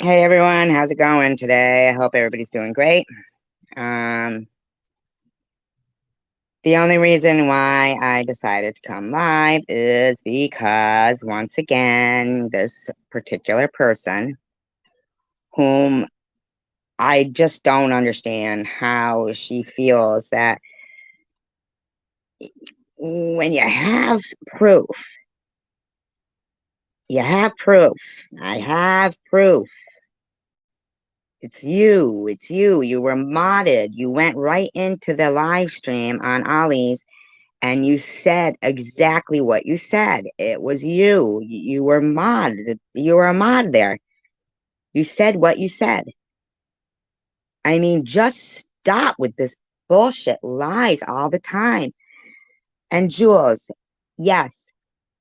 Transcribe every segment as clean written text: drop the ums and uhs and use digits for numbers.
Hey everyone, how's it going today? I hope everybody's doing great. Um, the only reason why I decided to come live is because once again, this particular person whom I just don't understand how she feels that when you have proof, you have proof. I have proof. It's you. It's you. You were modded. You went right into the live stream on Ollie's and you said exactly what you said. It was you. You were mod. You were a mod there. You said what you said. I mean, just stop with this bullshit lies all the time. And Jules, yes,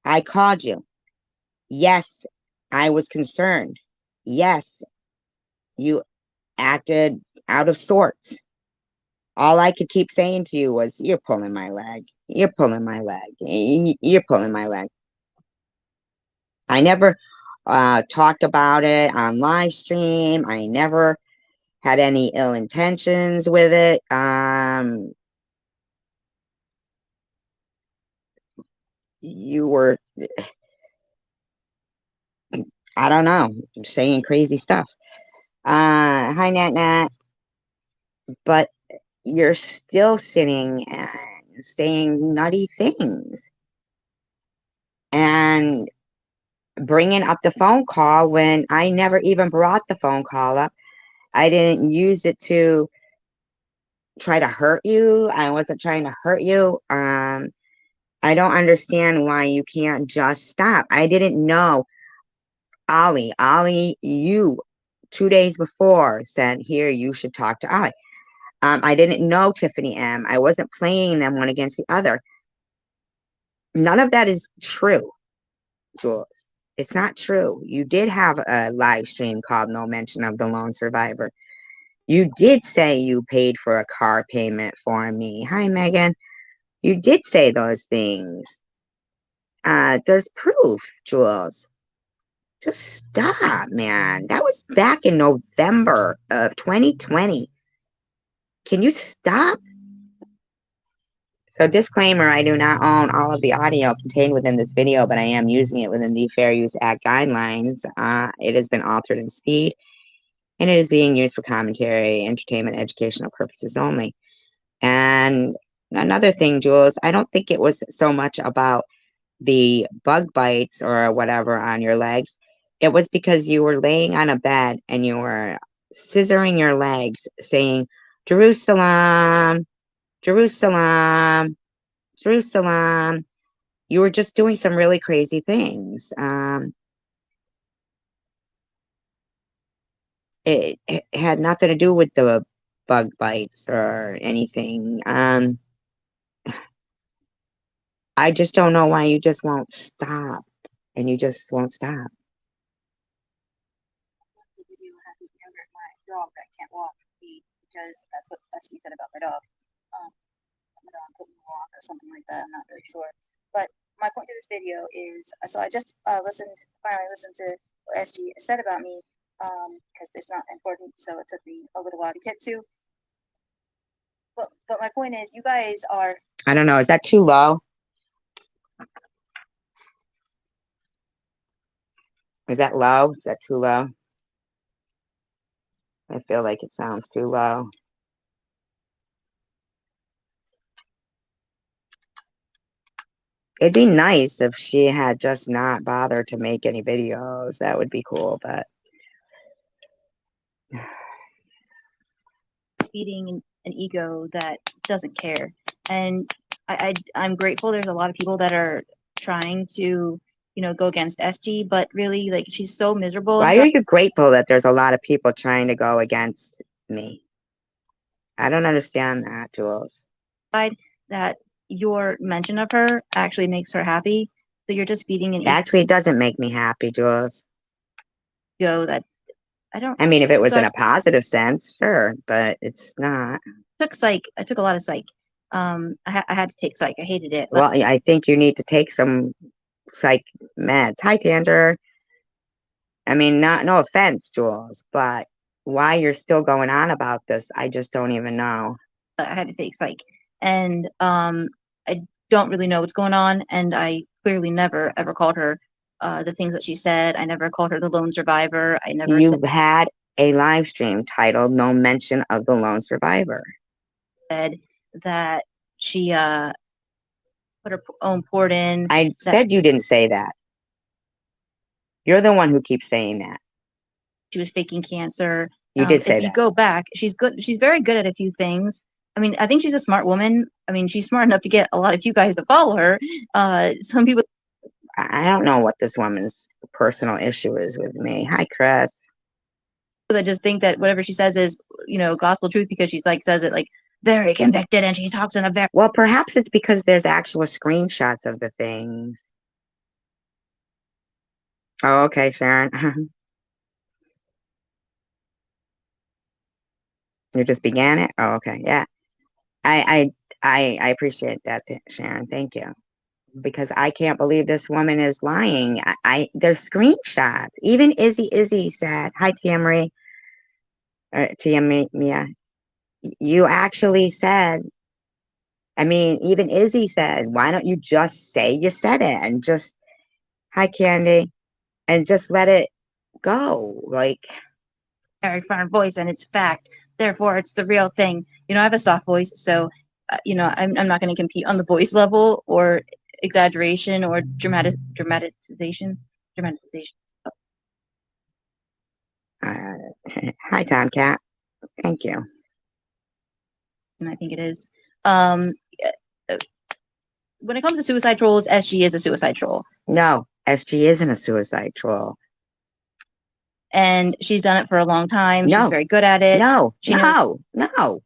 I called you. Yes, I was concerned. Yes, you acted out of sorts. All I could keep saying to you was, "You're pulling my leg. You're pulling my leg. You're pulling my leg." I never talked about it on live stream. I never had any ill intentions with it. You were, I don't know, saying crazy stuff. Hi, Nat Nat. But you're still sitting and saying nutty things and bringing up the phone call when I never even brought the phone call up. I didn't use it to try to hurt you. I wasn't trying to hurt you. I don't understand why you can't just stop. I didn't know. Ollie, you 2 days before said, here, you should talk to Ollie. I didn't know Tiffany M. I wasn't playing them one against the other. None of that is true, Jules. It's not true. You did have a live stream called No Mention of the Lone Survivor. You did say you paid for a car payment for me. Hi, Megan. You did say those things. There's proof, Jules. Just stop, man. That was back in November of 2020. Can you stop? So, disclaimer, I do not own all of the audio contained within this video, but I am using it within the Fair Use Act guidelines. It has been altered in speed, and it is being used for commentary, entertainment, educational purposes only. And another thing, Jules, I don't think it was so much about the bug bites or whatever on your legs. It was because you were laying on a bed and you were scissoring your legs saying, Jerusalem, Jerusalem, Jerusalem. You were just doing some really crazy things. It had nothing to do with the bug bites or anything. I just don't know why you just won't stop and you just won't stop. The video had me younger my dog that can't walk because that's what Bestie said about my dog. My dog couldn't walk or something like that. I'm not really sure. But my point to this video is so I just finally listened to what SG said about me because it's not important, so it took me a little while to get to. But my point is, you guys are. I don't know. Is that too low? Is that low? Is that too low? I feel like it sounds too low. It'd be nice if she had just not bothered to make any videos. That would be cool, but Feeding an ego that doesn't care. And I'm grateful there's a lot of people that are trying to, go against SG, but really, like, she's so miserable. why are you grateful that there's a lot of people trying to go against me? I don't understand that, Jules. That your mention of her actually makes her happy. So you're just feeding an Actually, it doesn't make me happy, Jules. ego that I don't. I mean, if it was in a positive sense, sure, but it's not. Took psych. I took a lot of psych. I had to take psych. I hated it. Well, I think you need to take some psych meds. Hi, Tanger. I mean, not no offense, Jules, but why you're still going on about this, I just don't even know. I had to take psych, and I don't really know what's going on, and I clearly never ever called her the things that she said. I never called her the lone survivor. I never You had a live stream titled "No Mention of the Lone Survivor." said that she put her own port in. I That said you didn't say that. You're the one who keeps saying that. she was faking cancer. You did If say you that. go back, she's good. She's very good at a few things. I mean, I think she's a smart woman. I mean, she's smart enough to get a lot of you guys to follow her. Some people I don't know what this woman's personal issue is with me. Hi, Chris. that just think that whatever she says is, gospel truth because she's like says it like very convicted and she talks in a very Well, perhaps it's because there's actual screenshots of the things. Oh, okay, Sharon. You just began it? Oh, okay. Yeah. I I appreciate that, Sharon. Thank you. Because I can't believe this woman is lying. There's screenshots. Even Izzy said, "Hi, Tia Marie, or Tia Mia." You actually said. I mean, even Izzy said, "Why don't you just say you said it and just hi, Candy, and just let it go?" Like, very firm voice and it's fact. Therefore, it's the real thing. I have a soft voice, so I'm not going to compete on the voice level or exaggeration or dramatization. uh, hi, Tomcat. Thank you. And I think it is. Um, uh, when it comes to suicide trolls, SG is a suicide troll, No, SG isn't a suicide troll. and she's done it for a long time. She's No, very good at it. no, She knows no, no.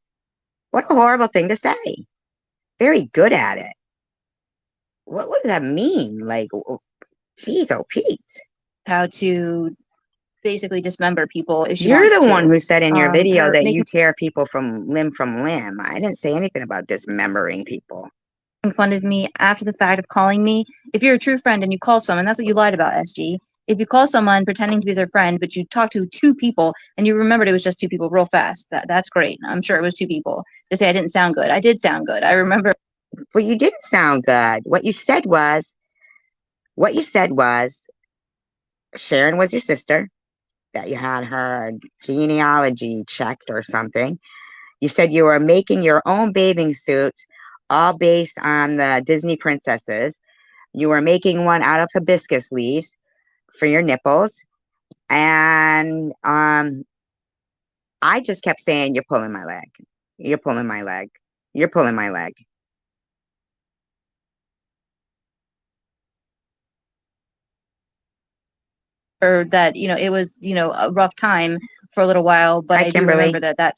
What a horrible thing to say. Very good at it. What does that mean? Like, geez, oh, Pete. how to basically dismember people if she You're wants the one to. who said in your video Her that you making tear people from limb. I didn't say anything about dismembering people. fun of me after the fact of calling me. If you're a true friend and you call someone, that's what you lied about, SG. If you call someone pretending to be their friend, but you talk to two people and you remembered it was just two people real fast, that's great. I'm sure it was two people. To say I didn't sound good, I did sound good. I remember. Well, you didn't sound good. What you said was Sharon was your sister, that you had her genealogy checked or something. You said you were making your own bathing suits, all based on the Disney princesses. You were making one out of hibiscus leaves for your nipples. And I just kept saying, "You're pulling my leg. You're pulling my leg. You're pulling my leg." That it was a rough time for a little while, but Hi, I do remember Kimberly. that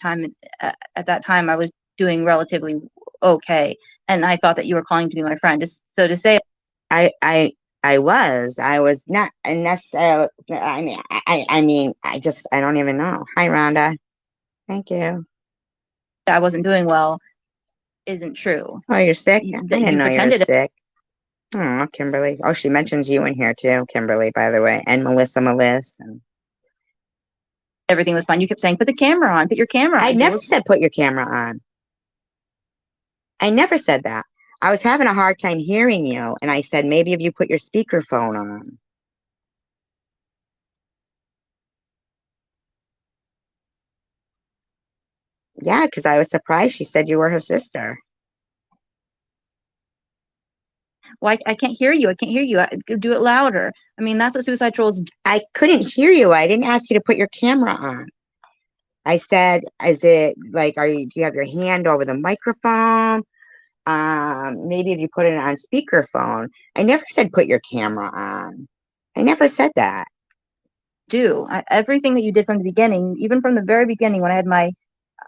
at that time I was doing relatively okay, and I thought that you were calling to be my friend. So to say I I I was not necessarily. I don't even know. Hi, Rhonda. Thank you. I wasn't doing well isn't true. Oh, you're sick? I That didn't you know you were pretended sick. Oh, Kimberly. Oh, she mentions you in here too, Kimberly, by the way, and Melissa. And everything was fine. You kept saying, "Put the camera on. Put your camera I on, never Jules." said put your camera on. I never said that. I was having a hard time hearing you, and I said maybe if you put your speakerphone on. Yeah, because I was surprised she said you were her sister. Why I can't hear you. I can't hear you. Do it louder. I mean, that's what suicide trolls do. I couldn't hear you. I didn't ask you to put your camera on. I said, is it like, do you have your hand over the microphone? Maybe if you put it on speakerphone. I never said put your camera on. I never said that. Everything that you did from the beginning, even from the very beginning when I had my,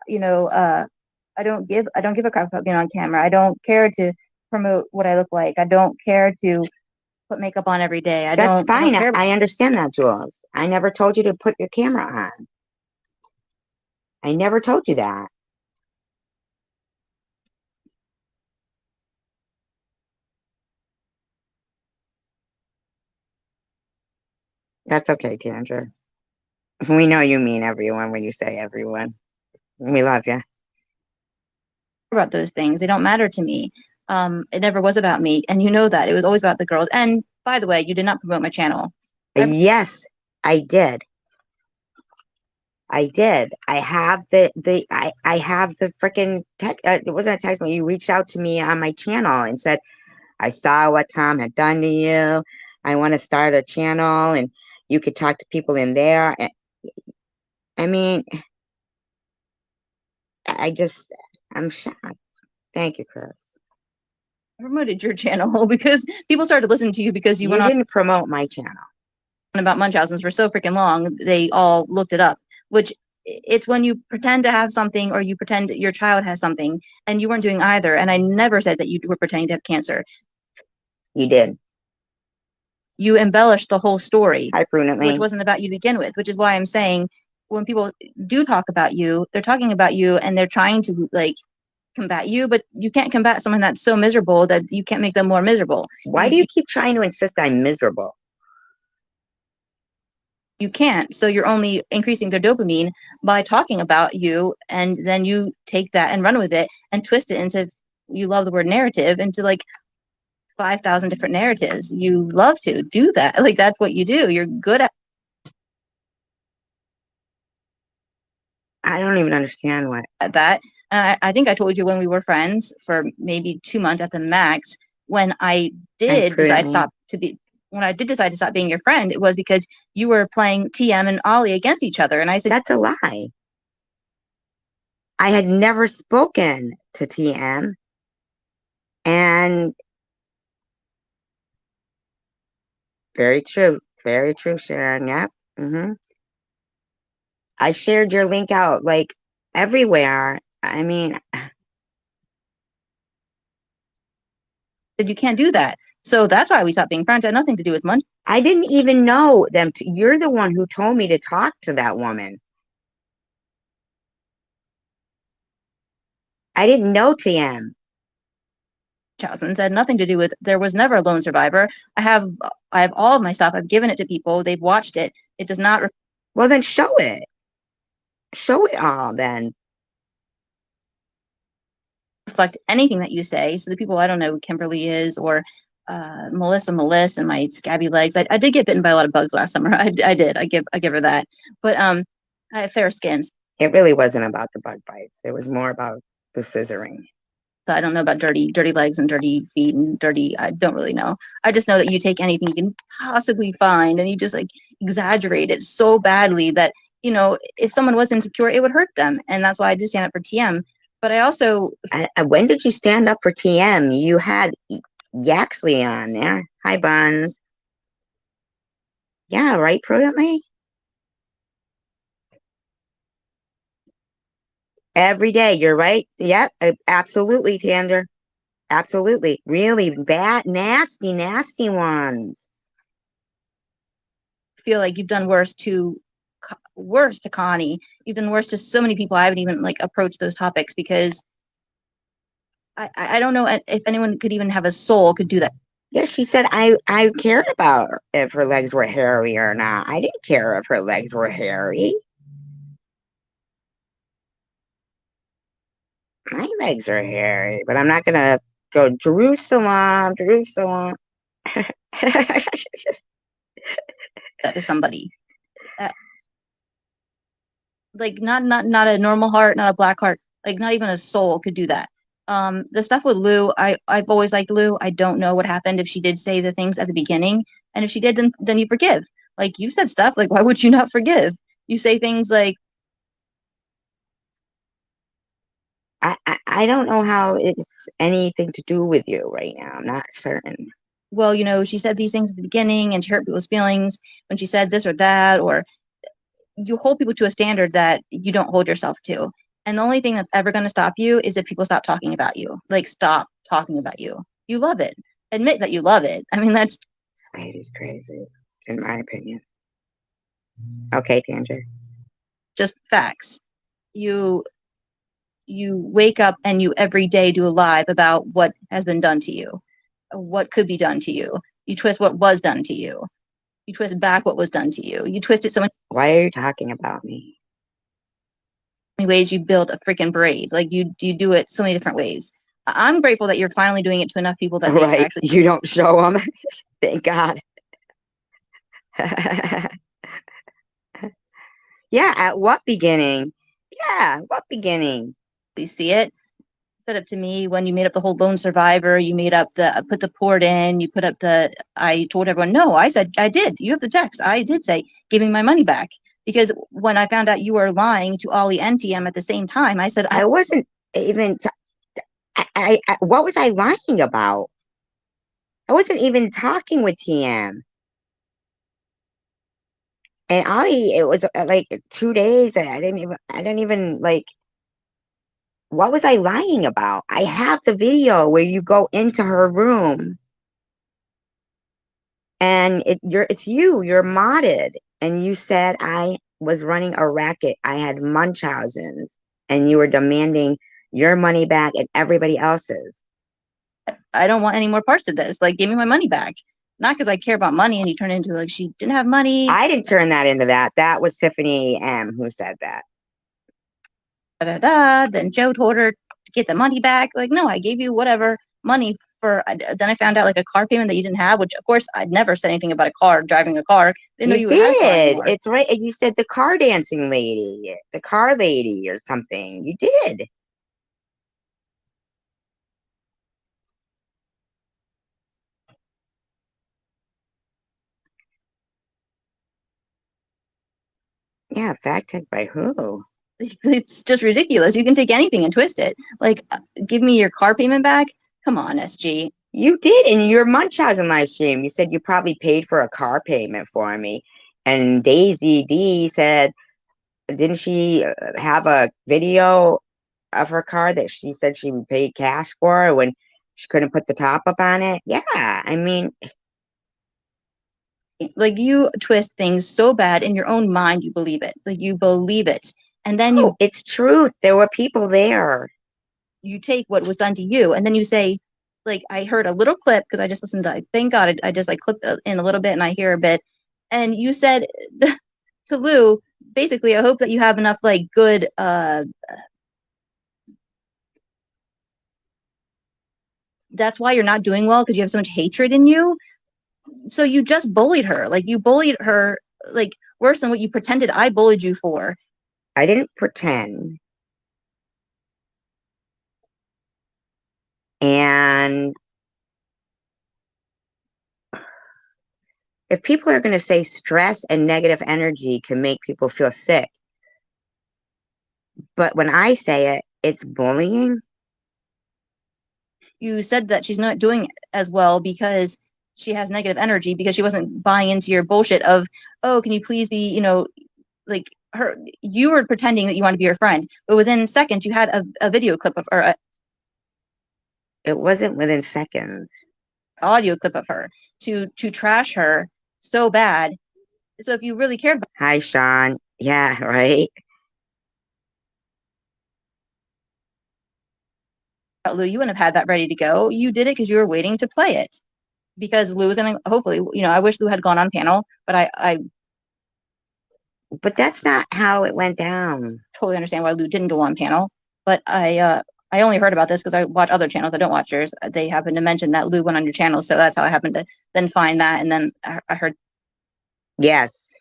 you know, I don't give a crap about being on camera. I don't care to promote what I look like. I don't care to put makeup on every day. That's I don't fine. care. I understand that, Jules. I never told you to put your camera on. I never told you that. That's okay, Tandra. We know you mean everyone when you say everyone. We love you. About those things. They don't matter to me. It never was about me, and you know that. It was always about the girls. And by the way, you did not promote my channel. Yes, I did. I did. I have I have the freaking text. It wasn't a text, but you reached out to me on my channel and said, I saw what Tom had done to you. I want to start a channel and you could talk to people in there. I mean, I just, I'm shocked. Thank you, Chris. I promoted your channel because people started to listen to you because you went on didn't promote my channel. about Munchausen's for so freaking long. They all looked it up, which it's when you pretend to have something or you pretend your child has something, and you weren't doing either. And I never said that you were pretending to have cancer. You did. You embellished the whole story, Hi, prudently. which wasn't about you to begin with, which is why I'm saying when people do talk about you, they're talking about you and they're trying to like combat you, but you can't combat someone that's so miserable that you can't make them more miserable. Why do you keep trying to insist I'm miserable? You can't. So you're only increasing their dopamine by talking about you, and then you take that and run with it and twist it into, you love the word narrative, into like 5,000 different narratives. You love to do that. Like that's what you do. You're good at I don't even understand what. that. I think I told you when we were friends for maybe 2 months at the max, when I did decide to stop to be when I did decide to stop being your friend, it was because you were playing TM and Ollie against each other. And I said, that's a lie. I had never spoken to TM. And very true. Very true, Sharon. Yep. I shared your link out like everywhere. I mean, you can't do that. So that's why we stopped being friends. It had nothing to do with money. I didn't even know them. You're the one who told me to talk to that woman. I didn't know TM. Munchausen's had nothing to do with. There was never a lone survivor. I have all of my stuff. I've given it to people. They've watched it. It does not. Well, then show it. Show it all then. Reflect anything that you say. So the people, I don't know who Kimberly is, or Melissa and my scabby legs. I did get bitten by a lot of bugs last summer. I did. I give her that. But I have fair skins. It really wasn't about the bug bites. It was more about the scissoring. So I don't know about dirty legs and dirty feet and dirty. I don't really know. I just know that you take anything you can possibly find and you just like exaggerate it so badly that, you know, if someone was insecure, it would hurt them. And that's why I did stand up for TM. But I also. When did you stand up for TM? You had Yaxley on there. Hi, Buns. Yeah, right, prudently? Every day, you're right. Yep, absolutely, Tander. Absolutely. Really bad, nasty, nasty ones. Feel like you've done worse to Connie. You've done worse to so many people. I haven't even like approached those topics because I don't know if anyone could even have a soul could do that. Yeah, she said I cared about if her legs were hairy or not. I didn't care if her legs were hairy. My legs are hairy, but I'm not gonna go Jerusalem. That to somebody. Like not a normal heart, not a black heart, like not even a soul could do that. The stuff with Lou, I've always liked Lou. I don't know what happened if she did say the things at the beginning, and if she did, then you forgive. Like you said stuff, like why would you not forgive? You say things like, I don't know how it's anything to do with you right now. I'm not certain. well, you know, she said these things at the beginning and she hurt people's feelings when she said this or that, or you hold people to a standard that you don't hold yourself to. And the only thing that's ever going to stop you is if people stop talking about you. Like, stop talking about you. You love it. Admit that you love it. I mean, that's. This lady's crazy, in my opinion. Okay, Tanger. Just facts. You wake up and you every day do a live about what has been done to you, what could be done to you. You twist what was done to you. You twist back what was done to you. You twist it so many Why are you talking about me? ways. You build a freaking braid. Like you do it so many different ways. I'm grateful that you're finally doing it to enough people that they Right. actually. You don't show them. Thank God. Yeah, at what beginning? Yeah, what beginning? See it. Set up to me when you made up the whole lone survivor. You made up the put the port in. You put up the. I told everyone no. I said I did. You have the text. I did say give me my money back because when I found out you were lying to Ollie and TM at the same time, I said I wasn't even. What was I lying about? I wasn't even talking with TM. And Ollie, it was like 2 days. And I didn't even like. What was I lying about? I have the video where you go into her room and you're modded. And you said I was running a racket. I had Munchausens and you were demanding your money back and everybody else's. I don't want any more parts of this. Like give me my money back. Not because I care about money and you turn into like she didn't have money. I didn't turn that into that. That was Tiffany M who said that. Da, da, da. Then Joe told her to get the money back. Like, no, I gave you whatever money for. Then I found out like a car payment that you didn't have, which of course I'd never said anything about a car, driving a car. Didn't know You you had a car did. anymore. It's right. And you said the car dancing lady, the car lady or something. You did. Yeah, fact check by who? It's just ridiculous. You can take anything and twist it. Like, give me your car payment back. Come on, SG. You did in your Munchausen live stream. You said you probably paid for a car payment for me. And Daisy D said, didn't she have a video of her car that she said she paid cash for when she couldn't put the top up on it? Yeah, I mean, Like you twist things so bad in your own mind, you believe it. Like you believe it, and then oh, it's truth. There were people there. you take what was done to you, and then you say, like I heard a little clip because I just listened to. Thank God I just like clipped in a little bit, and I hear a bit, and you said to Lou, basically, I hope that you have enough like good. That's why you're not doing well because you have so much hatred in you. So you just bullied her. Like you bullied her like worse than what you pretended I bullied you for. I didn't pretend. And if people are going to say stress and negative energy can make people feel sick, but when I say it, it's bullying. You said that she's not doing as well because she has negative energy because she wasn't buying into your bullshit of, oh, can you please be, like her, you were pretending that you want to be her friend, but within seconds you had a video clip of or a It wasn't within seconds. audio clip of her to trash her so bad. So if you really cared Hi, Sean. Yeah, right. about Lou, you wouldn't have had that ready to go. You did it because you were waiting to play it. Because Lou was gonna hopefully, I wish Lou had gone on panel, but I But that's not how it went down. totally understand why Lou didn't go on panel. But I only heard about this because I watch other channels. I don't watch yours. They happened to mention that Lou went on your channel, so that's how I happened to then find that, and then I heard Yes,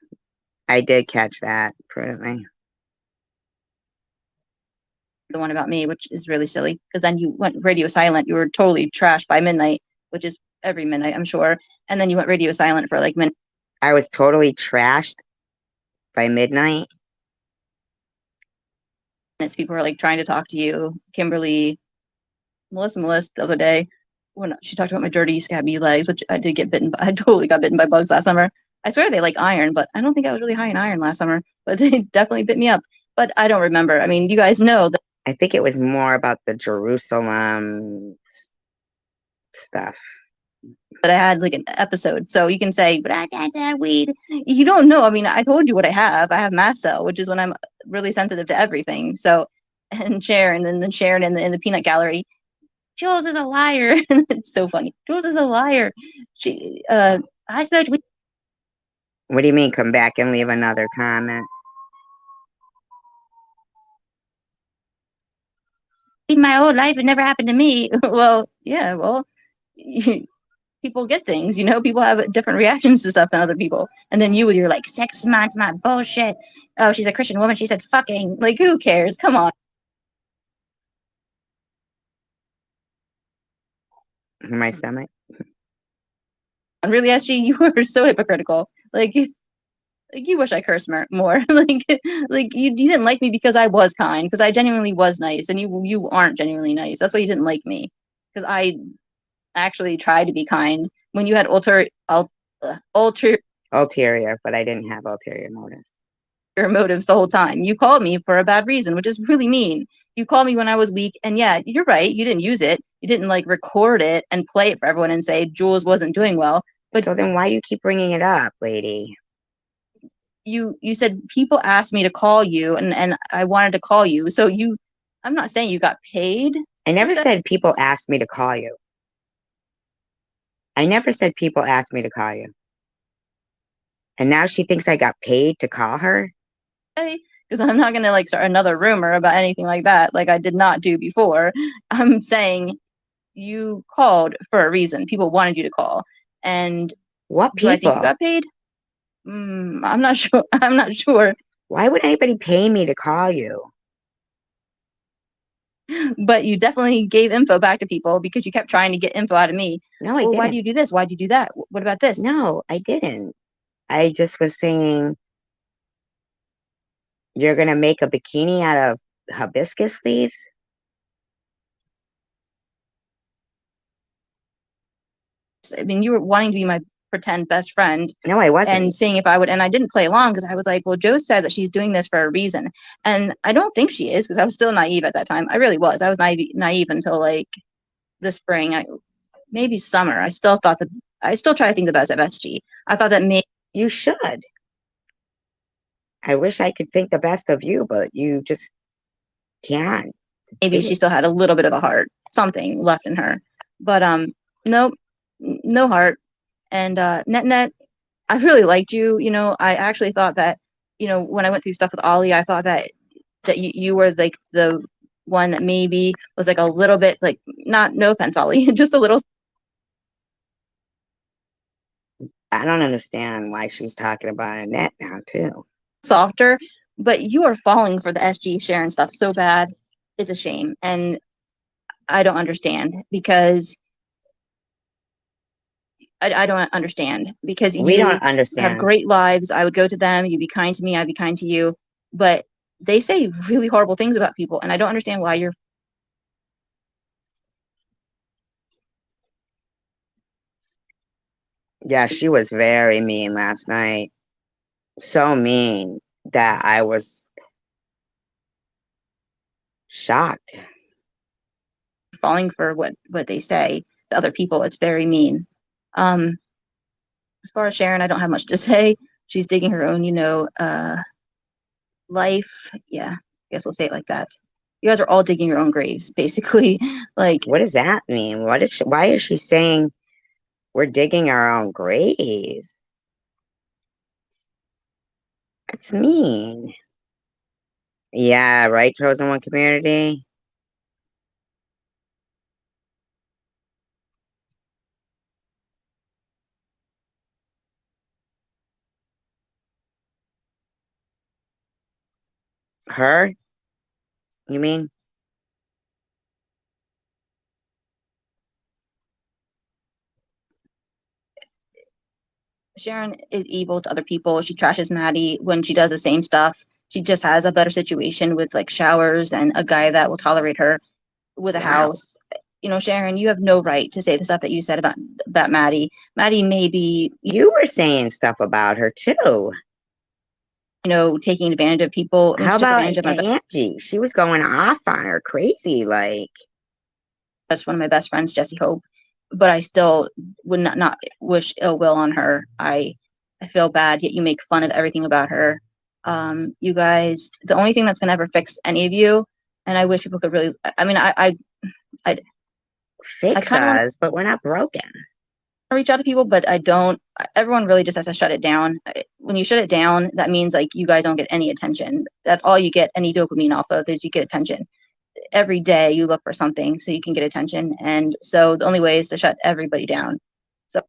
I did catch that. Prudently. the one about me, which is really silly because then you went radio silent. You were totally trashed by midnight, which is every midnight, I'm sure, and then you went radio silent for like minutes. I was totally trashed by midnight. People were like trying to talk to you, Kimberly, Melissa the other day when she talked about my dirty scabby legs, which I did get bitten by. I totally got bitten by bugs last summer. I swear they like iron, but I don't think I was really high in iron last summer, but they definitely bit me up. But I don't remember. I mean, you guys know that I think it was more about the Jerusalem stuff. I had like an episode. So you can say, but I can't have weed. You don't know. I mean, I told you what I have. I have mast cell, which is when I'm really sensitive to everything. So, and Sharon, and then Sharon in the peanut gallery, Jules is a liar. It's so funny. Jules is a liar. I smoked weed. What do you mean, come back and leave another comment? In my whole life, it never happened to me. Well, yeah, well, people get things, people have different reactions to stuff than other people. And then you with your like sex mind's my bullshit. Oh, she's a Christian woman. She said fucking. Like, who cares? Come on. My stomach. Really, SG, you are so hypocritical. Like you wish I cursed more. like you didn't like me because I was kind, because I genuinely was nice, and you aren't genuinely nice. That's why you didn't like me, because I actually tried to be kind when you had Ulterior, but I didn't have ulterior motives. motives the whole time. You called me for a bad reason, which is really mean. You called me when I was weak, and yeah, you're right. You didn't use it. You didn't like record it and play it for everyone and say Jules wasn't doing well. But so then why do you keep bringing it up, lady? you said people asked me to call you, and I wanted to call you. So I'm not saying you got paid. I never said people asked me to call you. I never said people asked me to call you. And now she thinks I got paid to call her? Because I'm not gonna like start another rumor about anything like that, like I did not do before. I'm saying you called for a reason. People wanted you to call. And what do I think you people? got paid? I'm not sure. I'm not sure. Why would anybody pay me to call you? But you definitely gave info back to people because you kept trying to get info out of me. No, I Well, why didn't. do you do this? Why do you do that? What about this? No, I didn't. I just was saying you're gonna make a bikini out of hibiscus leaves? I mean, you were wanting to be my pretend best friend No, I wasn't. and seeing if I would, and I didn't play along because I was like, well, Joe said that she's doing this for a reason. And I don't think she is, because I was still naive at that time. I really was. I was naive until like the spring, maybe summer. I still try to think the best of SG. I thought that maybe You should. I wish I could think the best of you, but you just can't. she still had a little bit of a heart, something left in her. But nope, no heart. And net, I really liked you. I actually thought that, when I went through stuff with Ollie, I thought that you were like the one that maybe was like a little bit like, not, no offense, Ollie, just a little I don't understand why she's talking about Annette now, too. softer. But you are falling for the SG Sharon stuff so bad. It's a shame. And I don't understand, because I don't understand, because We you don't understand. have great lives. I would go to them. You'd be kind to me. I'd be kind to you. But they say really horrible things about people. And I don't understand why you're. Yeah, she was very mean last night. So mean that I was shocked. Falling for what they say to other people. It's very mean. As far as Sharon, I don't have much to say. She's digging her own, life. Yeah, I guess we'll say it like that. You guys are all digging your own graves, basically. Like, what does that mean? Why is she saying we're digging our own graves? That's mean. Yeah, right, Chosen One community. Her? You mean? Sharon is evil to other people. She trashes Maddie when she does the same stuff. She just has a better situation with like showers and a guy that will tolerate her with a house. Sharon, you have no right to say the stuff that you said about Maddie. Maddie may be, You were saying stuff about her too. taking advantage of people. How about Angie? She was going off on her, crazy like. That's one of my best friends, Jessie Hope, but I still would not wish ill will on her. I feel bad, yet you make fun of everything about her. You guys, the only thing that's gonna ever fix any of you, and I wish people could really. I mean, I fix us, but we're not broken. reach out to people, but I don't. Everyone really just has to shut it down. When you shut it down, that means like you guys don't get any attention. That's all you get any dopamine off of is you get attention. Every day you look for something so you can get attention. And so the only way is to shut everybody down. So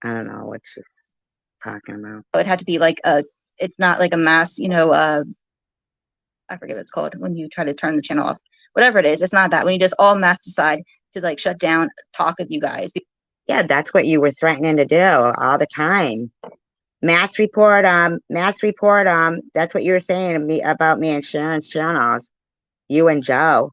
I don't know what she's talking about. it had to be like it's not like a mass, I forget what it's called when you try to turn the channel off. Whatever it is, it's not that. When you just all mass decide to like shut down talk with you guys. Yeah, that's what you were threatening to do all the time. Mass report, that's what you were saying to me about me and Sharon's channels. You and Joe.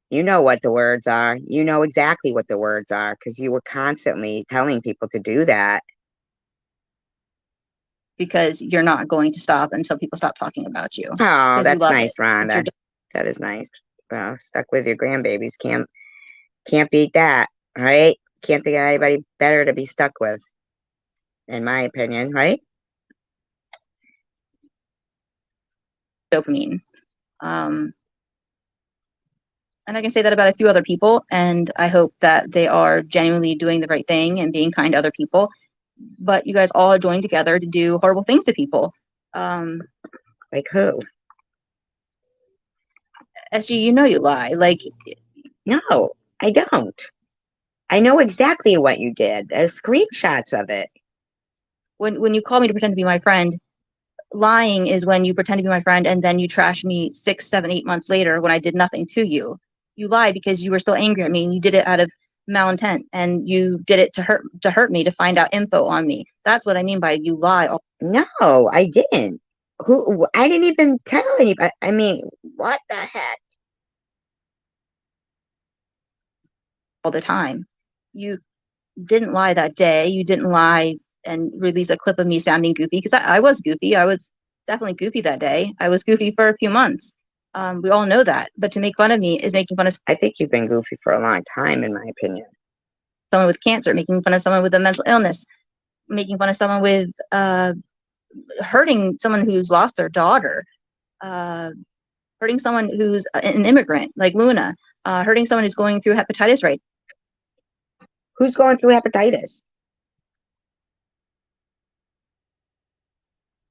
You know what the words are. You know exactly what the words are because you were constantly telling people to do that. Because you're not going to stop until people stop talking about you Oh, because you that's love nice, it. Rhonda. That is nice. Well, stuck with your grandbabies. Can't beat that. All right. Can't think of anybody better to be stuck with, in my opinion, right? Dopamine. Um, and I can say that about a few other people, and I hope that they are genuinely doing the right thing and being kind to other people. But you guys all joined together to do horrible things to people. Like who? SG, you know you lie. Like No, I don't. I know exactly what you did. There's screenshots of it. when you call me to pretend to be my friend, lying is when you pretend to be my friend and then you trash me 6, 7, 8 months later when I did nothing to you. You lie because you were still angry at me and you did it out of malintent and you did it to hurt me, to find out info on me. That's what I mean by you lie No, I didn't. Who? I didn't even tell anybody. I mean, what the heck? all the time. You didn't lie that day. You didn't lie and release a clip of me sounding goofy because I was goofy. I was definitely goofy that day. I was goofy for a few months. We all know that. But to make fun of me is making fun of I think you've been goofy for a long time, in my opinion. someone with cancer, making fun of someone with a mental illness, making fun of someone with hurting someone who's lost their daughter, uh, hurting someone who's an immigrant like Luna, hurting someone who's going through hepatitis right Who's going through hepatitis?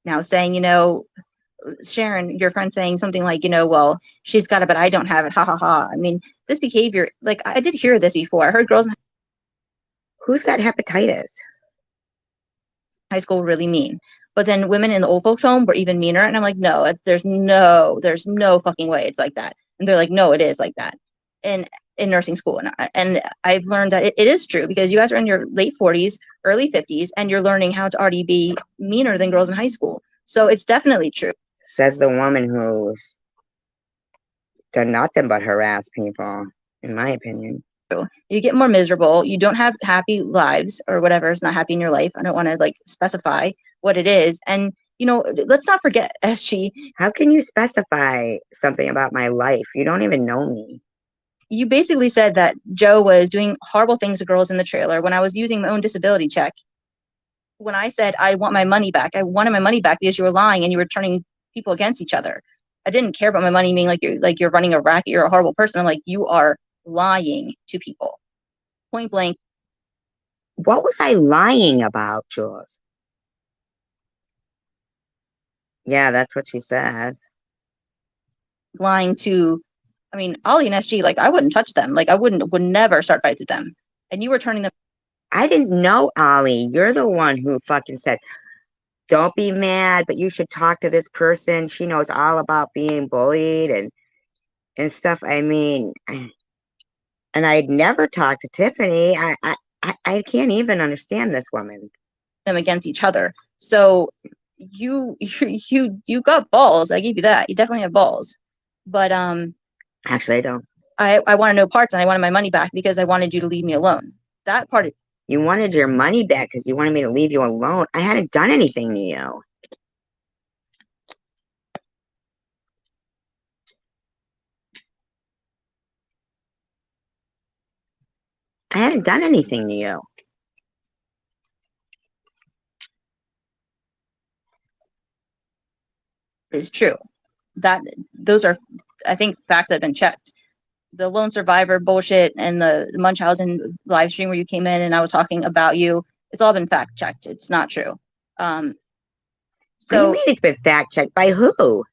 now, saying, Sharon, your friend saying something like, well, she's got it, but I don't have it. Ha ha ha. I mean, this behavior, like I did hear this before. I heard girls in Who's got hepatitis? high school were really mean. But then women in the old folks home were even meaner. And I'm like, no, there's no fucking way it's like that. And they're like, no, it is like that in nursing school. And I've learned that it is true because you guys are in your late 40s, early 50s, and you're learning how to already be meaner than girls in high school. So it's definitely true. Says the woman who's done nothing but harass people, in my opinion. You get more miserable. You don't have happy lives or whatever is not happy in your life. I don't want to like specify what it is. And let's not forget, SG, How can you specify something about my life? You don't even know me. you basically said that Joe was doing horrible things to girls in the trailer when I was using my own disability check. When I said I want my money back, I wanted my money back because you were lying and you were turning people against each other. I didn't care about my money being like you're running a racket, you're a horrible person. I'm like, you are lying to people. Point blank. What was I lying about, Jules? Yeah, that's what she says. Lying to, I mean, Ollie and SG, like I wouldn't touch them. Like I would never start fights with them. And you were turning them. I didn't know, Ollie. You're the one who fucking said, don't be mad, but you should talk to this person. She knows all about being bullied and stuff. I mean, and I'd never talked to Tiffany. I can't even understand this woman. them against each other. So you got balls. I give you that. You definitely have balls. But Actually, I don't. I wanted no parts and I wanted my money back because I wanted you to leave me alone. That part of You wanted your money back because you wanted me to leave you alone. I hadn't done anything to you. I hadn't done anything to you. is true. That those are, I think, facts that have been checked. the lone survivor bullshit and the Munchausen live stream where you came in and I was talking about you, it's all been fact checked. It's not true. What do you So mean it's been fact checked by who?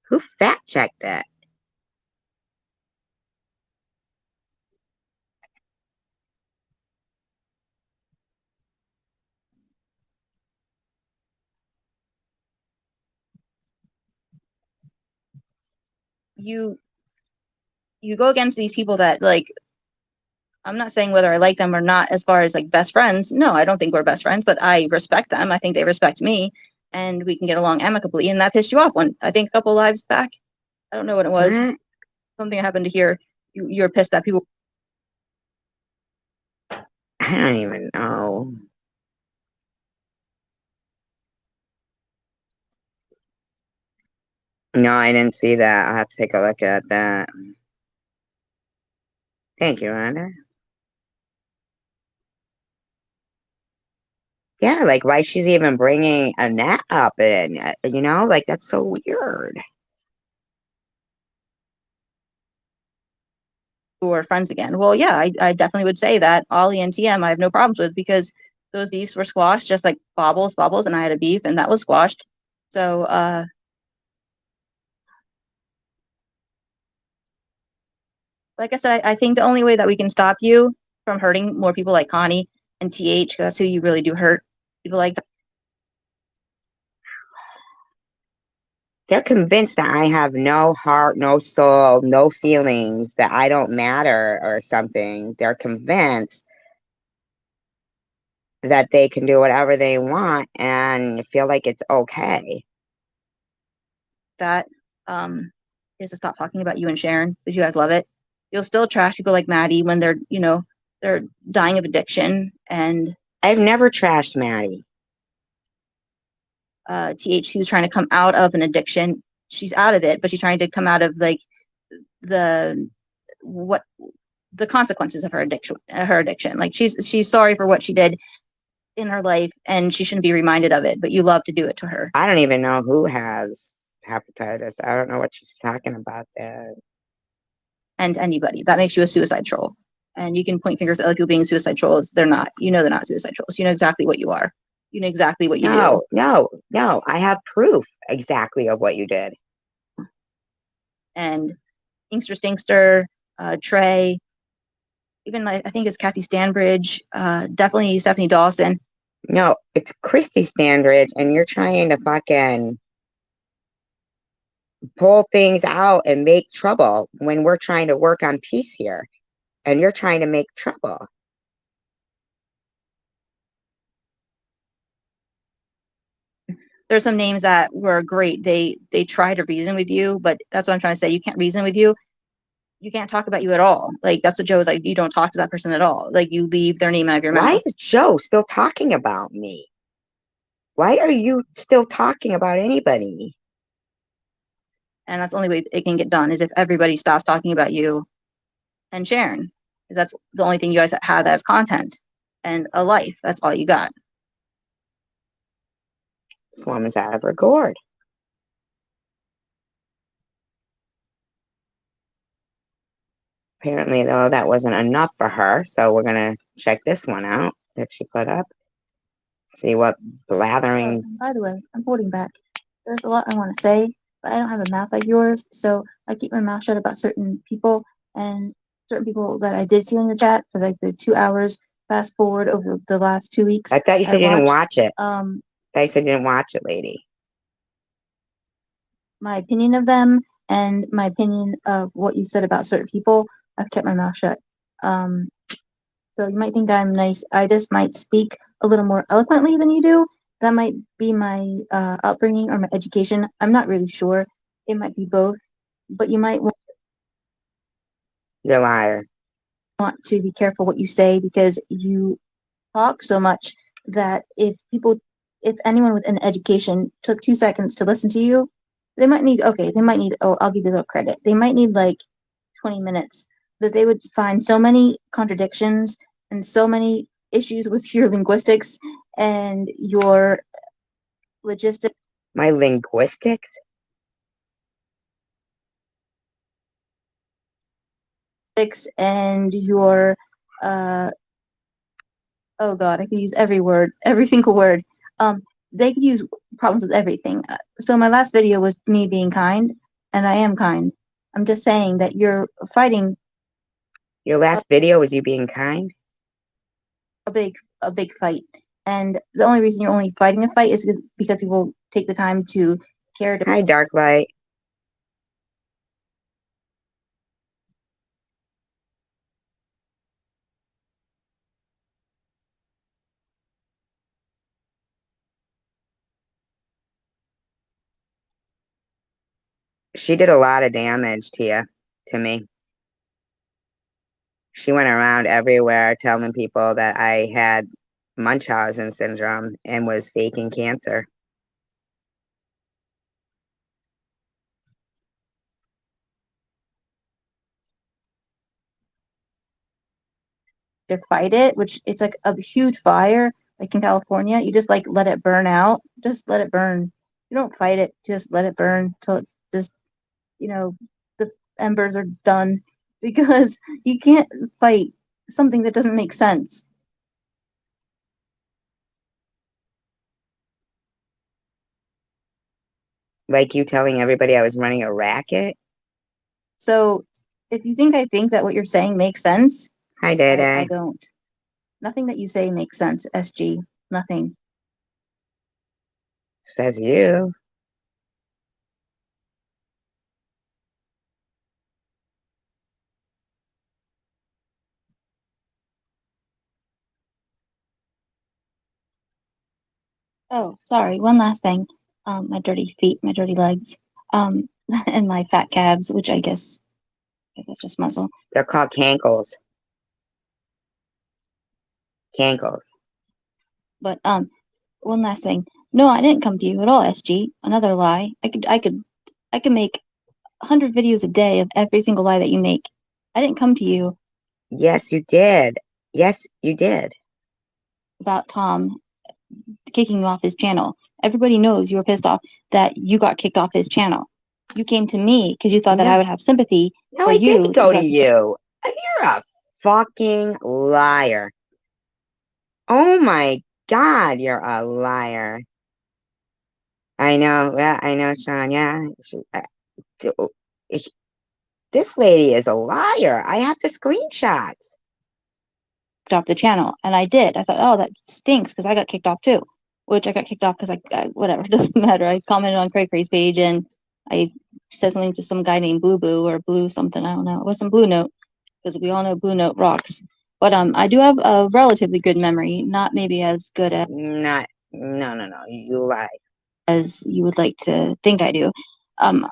Who fact checked that? you go against these people that like, I'm not saying whether I like them or not as far as like best friends. No, I don't think we're best friends, but I respect them. I think they respect me and we can get along amicably. And that pissed you off one, I think a couple lives back. I don't know what it was. What? Something happened to hear you're pissed that people. I don't even know. No, I didn't see that. I'll have to take a look at that. Thank you, Rhonda. Yeah, like why she's even bringing Annette up in, like that's so weird. Who are friends again. Well, yeah, I definitely would say that Ollie and TM I have no problems with because those beefs were squashed just like Bobbles, and I had a beef and that was squashed. So like I said, I think the only way that we can stop you from hurting more people like Connie and TH, because that's who you really do hurt. People like that. They're convinced that I have no heart, no soul, no feelings, that I don't matter or something. They're convinced that they can do whatever they want and feel like it's okay. That is to stop talking about you and Sharon because you guys love it. You'll still trash people like Maddie when they're dying of addiction, and I've never trashed Maddie. TH who's trying to come out of an addiction. She's out of it, but she's trying to come out of like the what the consequences of her addiction. Like she's sorry for what she did in her life, and she shouldn't be reminded of it. But you love to do it to her. I don't even know who has hepatitis. I don't know what she's talking about there. And anybody that makes you a suicide troll. And you can point fingers at other people being suicide trolls. They're not. You know they're not suicide trolls. You know exactly what you are. You know exactly what you do. No. I have proof exactly of what you did. And Inkster Stinkster, Trey, even I think it's Kathy Stanbridge, definitely Stephanie Dawson. No, it's Christy Standridge, and you're trying to fucking pull things out and make trouble when we're trying to work on peace here, and you're trying to make trouble. There's some names that were great. They try to reason with you, but that's what I'm trying to say. You can't reason with you. You can't talk about you at all. Like that's what Joe is like. You don't talk to that person at all. Like you leave their name out of your mouth. Why is Joe still talking about me? Why are you still talking about anybody? And that's the only way it can get done is if everybody stops talking about you and Sharon. That's the only thing you guys have as content and a life. That's all you got. This woman's out of her gourd. Apparently, though, that wasn't enough for her, so we're gonna check this one out that she put up. See what blathering. Oh, by the way, I'm holding back. There's a lot I want to say, but I don't have a mouth like yours, so I keep my mouth shut about certain people and certain people that I did see in your chat for like the 2 hours. Fast forward over the last 2 weeks. I thought you said you didn't watch it. I thought you said you didn't watch it, lady. My opinion of them and my opinion of what you said about certain people, I've kept my mouth shut. So you might think I'm nice. I just might speak a little more eloquently than you do. That might be my upbringing or my education. I'm not really sure. It might be both, but you might You're a liar. want to be careful what you say because you talk so much that if anyone with an education took 2 seconds to listen to you, they might need, oh, I'll give you a little credit. They might need like 20 minutes, that they would find so many contradictions and so many issues with your linguistics and your logistics. My linguistics? and your oh god, I could use every word, every single word. Um, they could use problems with everything. So my last video was me being kind, and I am kind. I'm just saying that you're fighting Your last video was you being kind? a big a big fight, and the only reason you're only fighting a fight is because people take the time to care to Hi, Dark Light. She did a lot of damage to you, to me. She went around everywhere telling people that I had Munchausen syndrome and was faking cancer. fight it, which it's like a huge fire, like in California. You just like let it burn out. Just let it burn. You don't fight it. Just let it burn till it's just you know the embers are done because you can't fight something that doesn't make sense. Like you telling everybody I was running a racket? So if you think that what you're saying makes sense, Hi, I Dada. don't. Nothing that you say makes sense, SG. Nothing. Says you. Oh, sorry. One last thing. My dirty feet, my dirty legs, and my fat calves, which I guess that's just muscle. They're called cankles. Cankles. But one last thing. No, I didn't come to you at all, SG. Another lie. I could make 100 videos a day of every single lie that you make. I didn't come to you Yes, you did. Yes, you did. about Tom kicking you off his channel. Everybody knows you were pissed off that you got kicked off his channel. You came to me because you thought that No, I would have sympathy no, for I didn't you. go to you. You're a fucking liar. Oh my God, you're a liar. I know. Yeah, I know, Sean. Yeah. Th- sh- this lady is a liar. I have the screenshots. Off the channel, and I did. I thought, oh, that stinks because I got kicked off too. Which I got kicked off because I whatever, doesn't matter. I commented on Cray Cray's page and I said something to some guy named Blue Boo or Blue something. I don't know. It wasn't Blue Note because we all know Blue Note rocks. But I do have a relatively good memory, not maybe as good Not. No, no, no. You lied. as you would like to think I do. Um,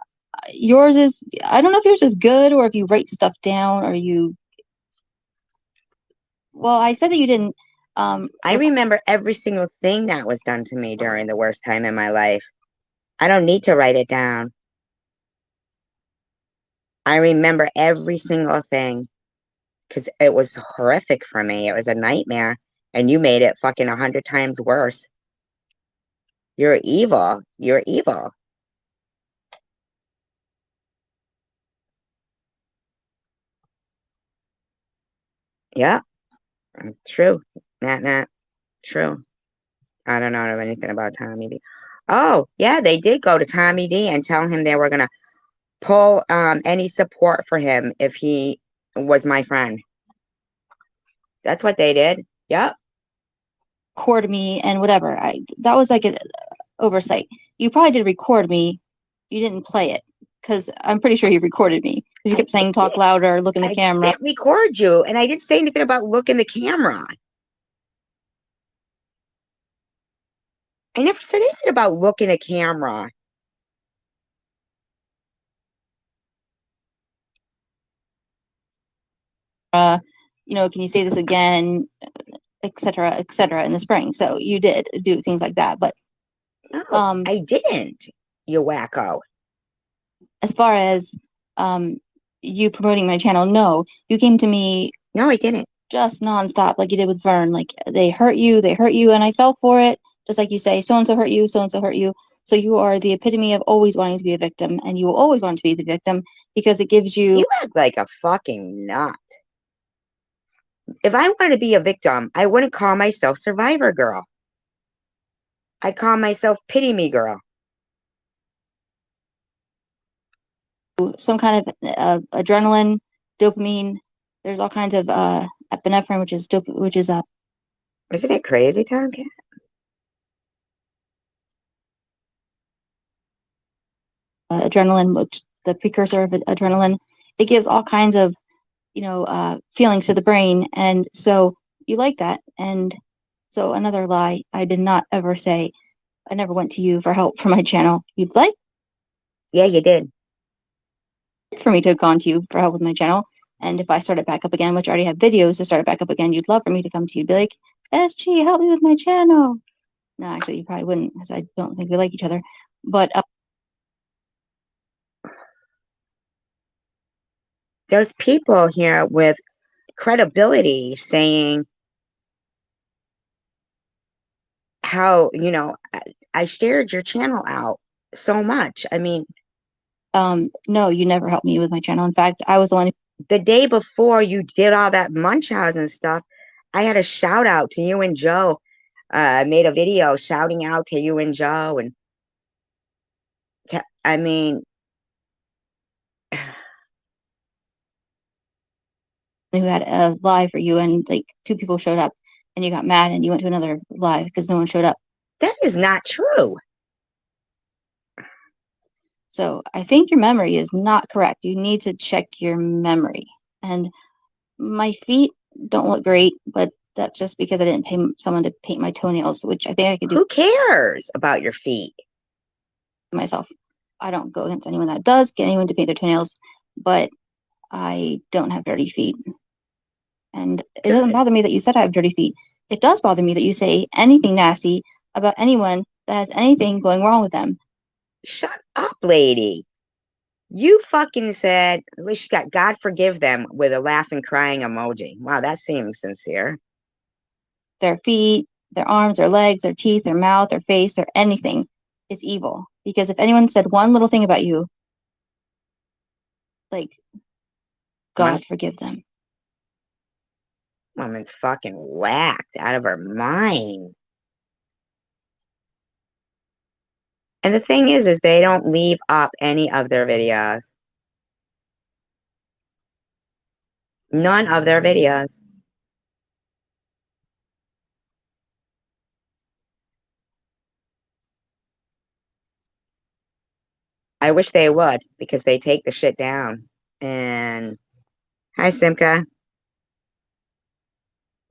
yours is I don't know if yours is good or if you write stuff down or you. Well, I said that you didn't. I Record remember every single thing that was done to me during the worst time in my life. I don't need to write it down. I remember every single thing because it was horrific for me. It was a nightmare, and you made it fucking 100 times worse. You're evil. You're evil. Yeah, true. Not true. I don't know anything about Tommy D. Oh, yeah, they did go to Tommy D and tell him they were gonna pull any support for him if he was my friend. That's what they did. Yep. me and whatever. I that was like an oversight. You probably did record me. You didn't play it because I'm pretty sure you recorded me because you I kept saying talk did. louder, look in the I camera. did record you, and I didn't say anything about look in the camera. I never said anything about look in a camera. Uh, can you say this again, etc., in the spring. So you did do things like that. But No, um, I didn't. You wacko. as far as um, you promoting my channel, no, you came to me No, I didn't. just nonstop like you did with Vern. Like they hurt you, and I fell for it. Just like you say, so and so hurt you, so and so hurt you. So you are the epitome of always wanting to be a victim, and you will always want to be the victim because it gives you. You act like a fucking nut. If I wanted to be a victim, I wouldn't call myself Survivor Girl. I'd call myself Pity Me Girl. Some kind of adrenaline, dopamine. There's all kinds of epinephrine, which is Isn't it crazy, Tomcat? adrenaline, which the precursor of adrenaline. It gives all kinds of feelings to the brain, and so you like that. And so another lie, I did not ever say I never went to you for help for my channel. You'd like Yeah, you did. for me to have gone to you for help with my channel. And if I start it back up again, which I already have videos to start it back up again, you'd love for me to come to you and be like, SG, help me with my channel. No, actually, you probably wouldn't because I don't think we like each other. But There's people here with credibility saying how, I shared your channel out so much. I mean, no, you never helped me with my channel. In fact, I was the one who the day before you did all that munch house and stuff, I had a shout out to you and Joe. I made a video shouting out to you and Joe, and I mean, who had a live for you, and like two people showed up, and you got mad, and you went to another live because no one showed up. that is not true. So I think your memory is not correct. You need to check your memory. And my feet don't look great, but that's just because I didn't pay someone to paint my toenails, which I think I could do Who cares about your feet? myself. I don't go against anyone that does get anyone to paint their toenails, but I don't have dirty feet. And it doesn't bother me that you said I have dirty feet. It does bother me that you say anything nasty about anyone that has anything going wrong with them. Shut up, lady. You fucking said, at least you got God forgive them with a laughing, crying emoji. Wow, that seems sincere. Their feet, their arms, their legs, their teeth, their mouth, their face, their anything is evil. Because if anyone said one little thing about you, like, God forgive them. Woman's fucking whacked out of her mind. And the thing is they don't leave up any of their videos. None of their videos. I wish they would, because they take the shit down. And hi, Simka.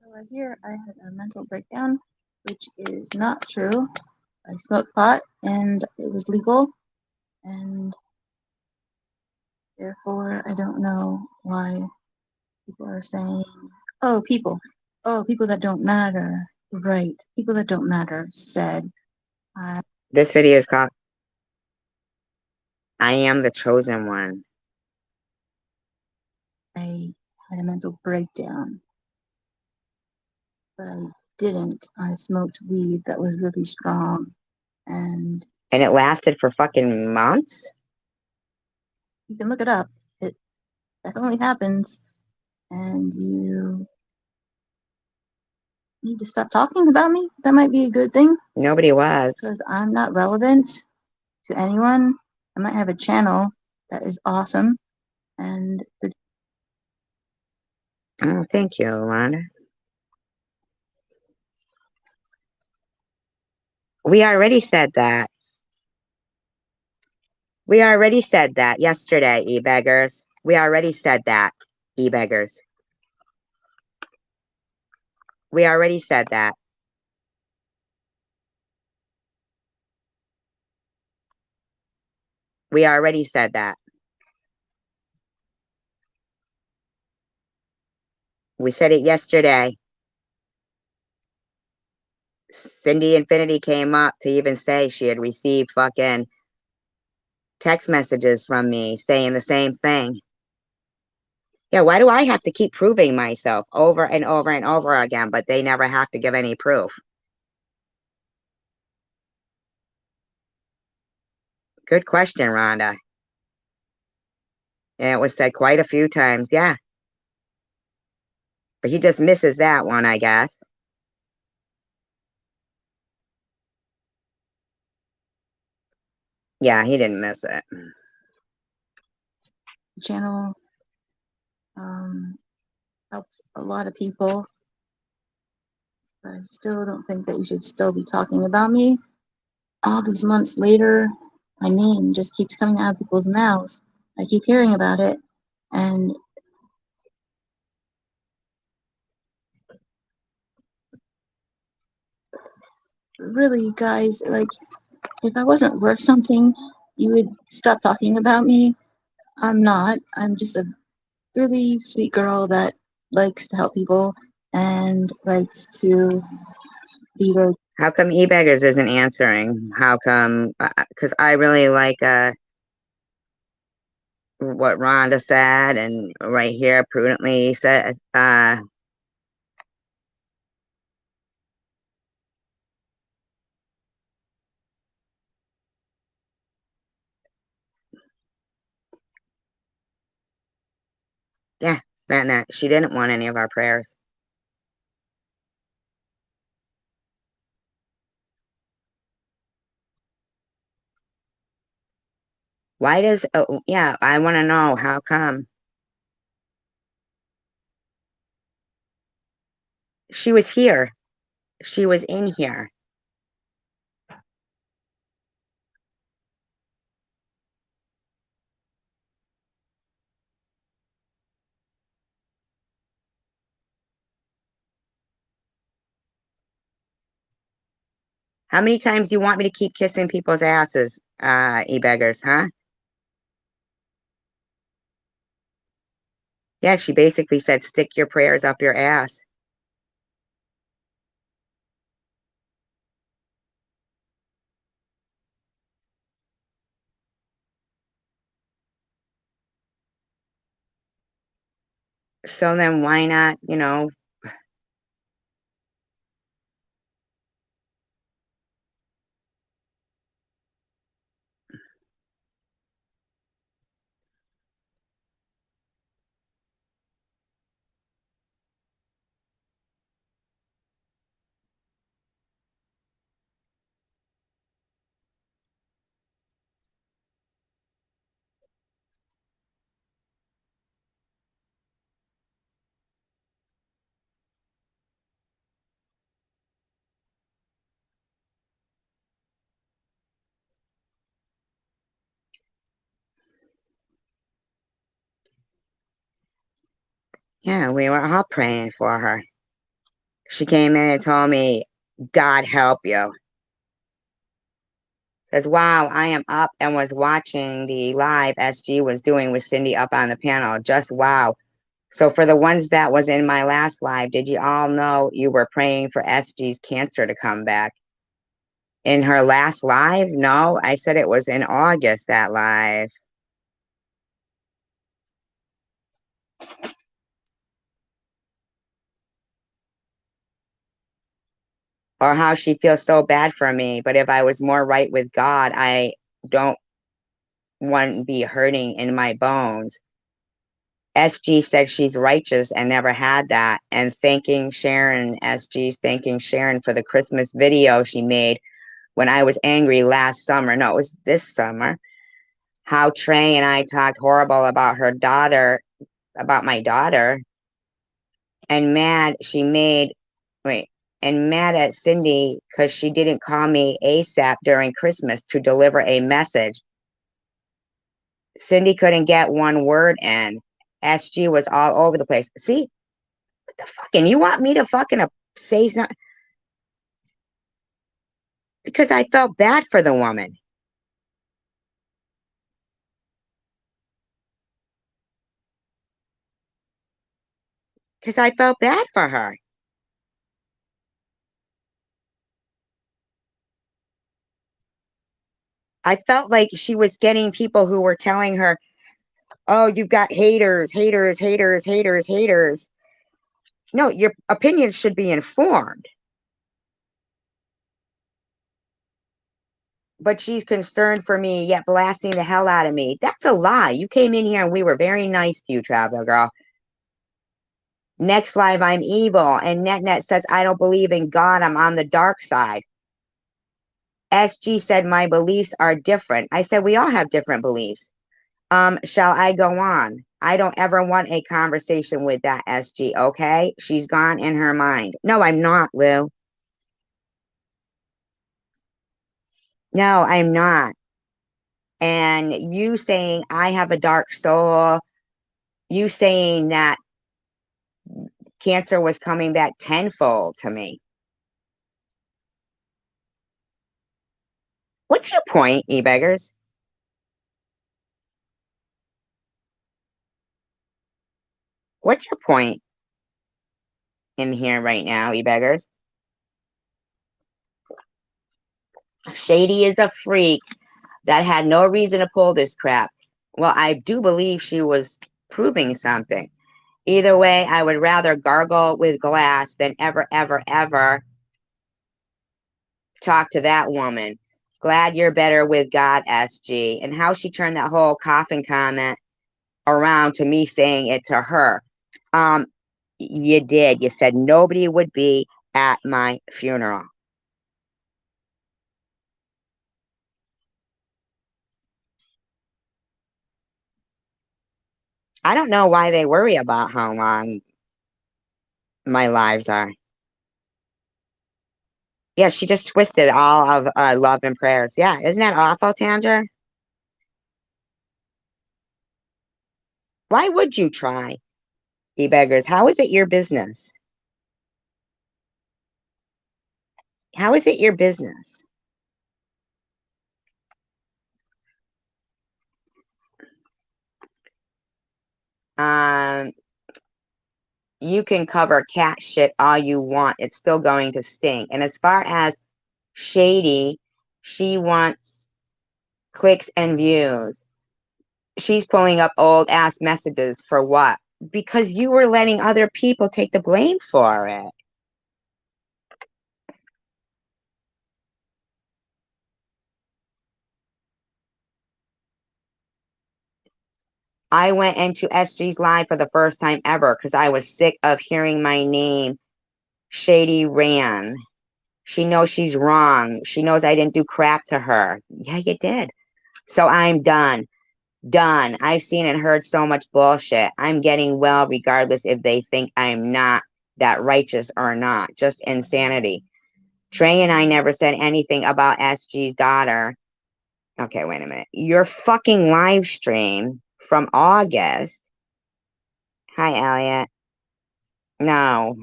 So right here, I had a mental breakdown, which is not true. I smoked pot, and it was legal, and therefore I don't know why people are saying, oh, people that don't matter. Right, people that don't matter said, This video is called I Am the Chosen One. I had a mental breakdown, but I didn't. I smoked weed that was really strong, and it lasted for fucking months? you can look it up. It definitely happens, and you need to stop talking about me. That might be a good thing. Nobody was. Because I'm not relevant to anyone. I might have a channel that is awesome, and Oh, thank you, Alana. We already said that. We already said that yesterday, e-beggars. We already said that, e-beggars. We already said that. We already said that. We said it yesterday. Cindy Infinity came up to even say she had received fucking text messages from me saying the same thing. Yeah, why do I have to keep proving myself over and over and over again, but they never have to give any proof? Good question, Rhonda. And it was said quite a few times, yeah. But he just misses that one, I guess. Yeah, he didn't miss it. Channel helps a lot of people, but I still don't think that you should still be talking about me. All these months later, my name just keeps coming out of people's mouths. I keep hearing about it, and really, guys, like, if I wasn't worth something, you would stop talking about me. I'm not. I'm just a really sweet girl that likes to help people and likes to be the. How come eBeggars isn't answering? How come? Because I really like what Rhonda said, and right here, prudently said, yeah, that she didn't want any of our prayers. Why does? Oh, yeah, I want to know how come she was here. She was in here. How many times do you want me to keep kissing people's asses, eBeggars, huh? Yeah, she basically said, stick your prayers up your ass. So then why not, yeah, we were all praying for her. She came in and told me, God help you. Says, wow, I am up and was watching the live SG was doing with Cindy up on the panel. Just wow. So for the ones that was in my last live, did you all know you were praying for SG's cancer to come back? In her last live? No, I said it was in August, that live. Or how she feels so bad for me. But if I was more right with God, I don't want to be hurting in my bones. SG said she's righteous and never had that. And thanking Sharon, SG's thanking Sharon for the Christmas video she made when I was angry last summer. No, it was this summer. How Trey and I talked horrible about her daughter, about my daughter, and mad she made, wait, and mad at Cindy because she didn't call me ASAP during Christmas to deliver a message. Cindy couldn't get one word in. SG was all over the place. See, what the fucking, you want me to fucking say something? Because I felt bad for the woman. Because I felt bad for her. I felt like she was getting people who were telling her, oh, you've got haters, haters, haters, haters, haters. No, your opinions should be informed. but she's concerned for me, yet blasting the hell out of me. That's a lie. You came in here and we were very nice to you, Traveler Girl. Next live, I'm evil. And Net says, I don't believe in God. I'm on the dark side. SG said, my beliefs are different. I said, we all have different beliefs. Shall I go on? I don't ever want a conversation with that SG, okay? She's gone in her mind. No, I'm not, Lou. No, I'm not. And you saying I have a dark soul, you saying that cancer was coming back tenfold to me. What's your point, e-beggars? What's your point in here right now, e-beggars? Shady is a freak that had no reason to pull this crap. Well, I do believe she was proving something. Either way, I would rather gargle with glass than ever, ever, ever talk to that woman. Glad you're better with God, SG. And how she turned that whole coffin comment around to me saying it to her. You did. You said nobody would be at my funeral. I don't know why they worry about how long my lives are. Yeah, she just twisted all of love and prayers. Yeah, isn't that awful, Tandra? Why would you try, e-beggars? How is it your business? How is it your business? Um, you can cover cat shit all you want. It's still going to stink. And as far as Shady, she wants clicks and views. She's pulling up old ass messages for what? Because you were letting other people take the blame for it. I went into SG's live for the first time ever because I was sick of hearing my name. Shady ran. She knows she's wrong. She knows I didn't do crap to her. Yeah, you did. So I'm done. Done. I've seen and heard so much bullshit. I'm getting well regardless if they think I'm not that righteous or not. Just insanity. Trey and I never said anything about SG's daughter. Okay, wait a minute. Your fucking live stream from August. Hi, Elliot. No,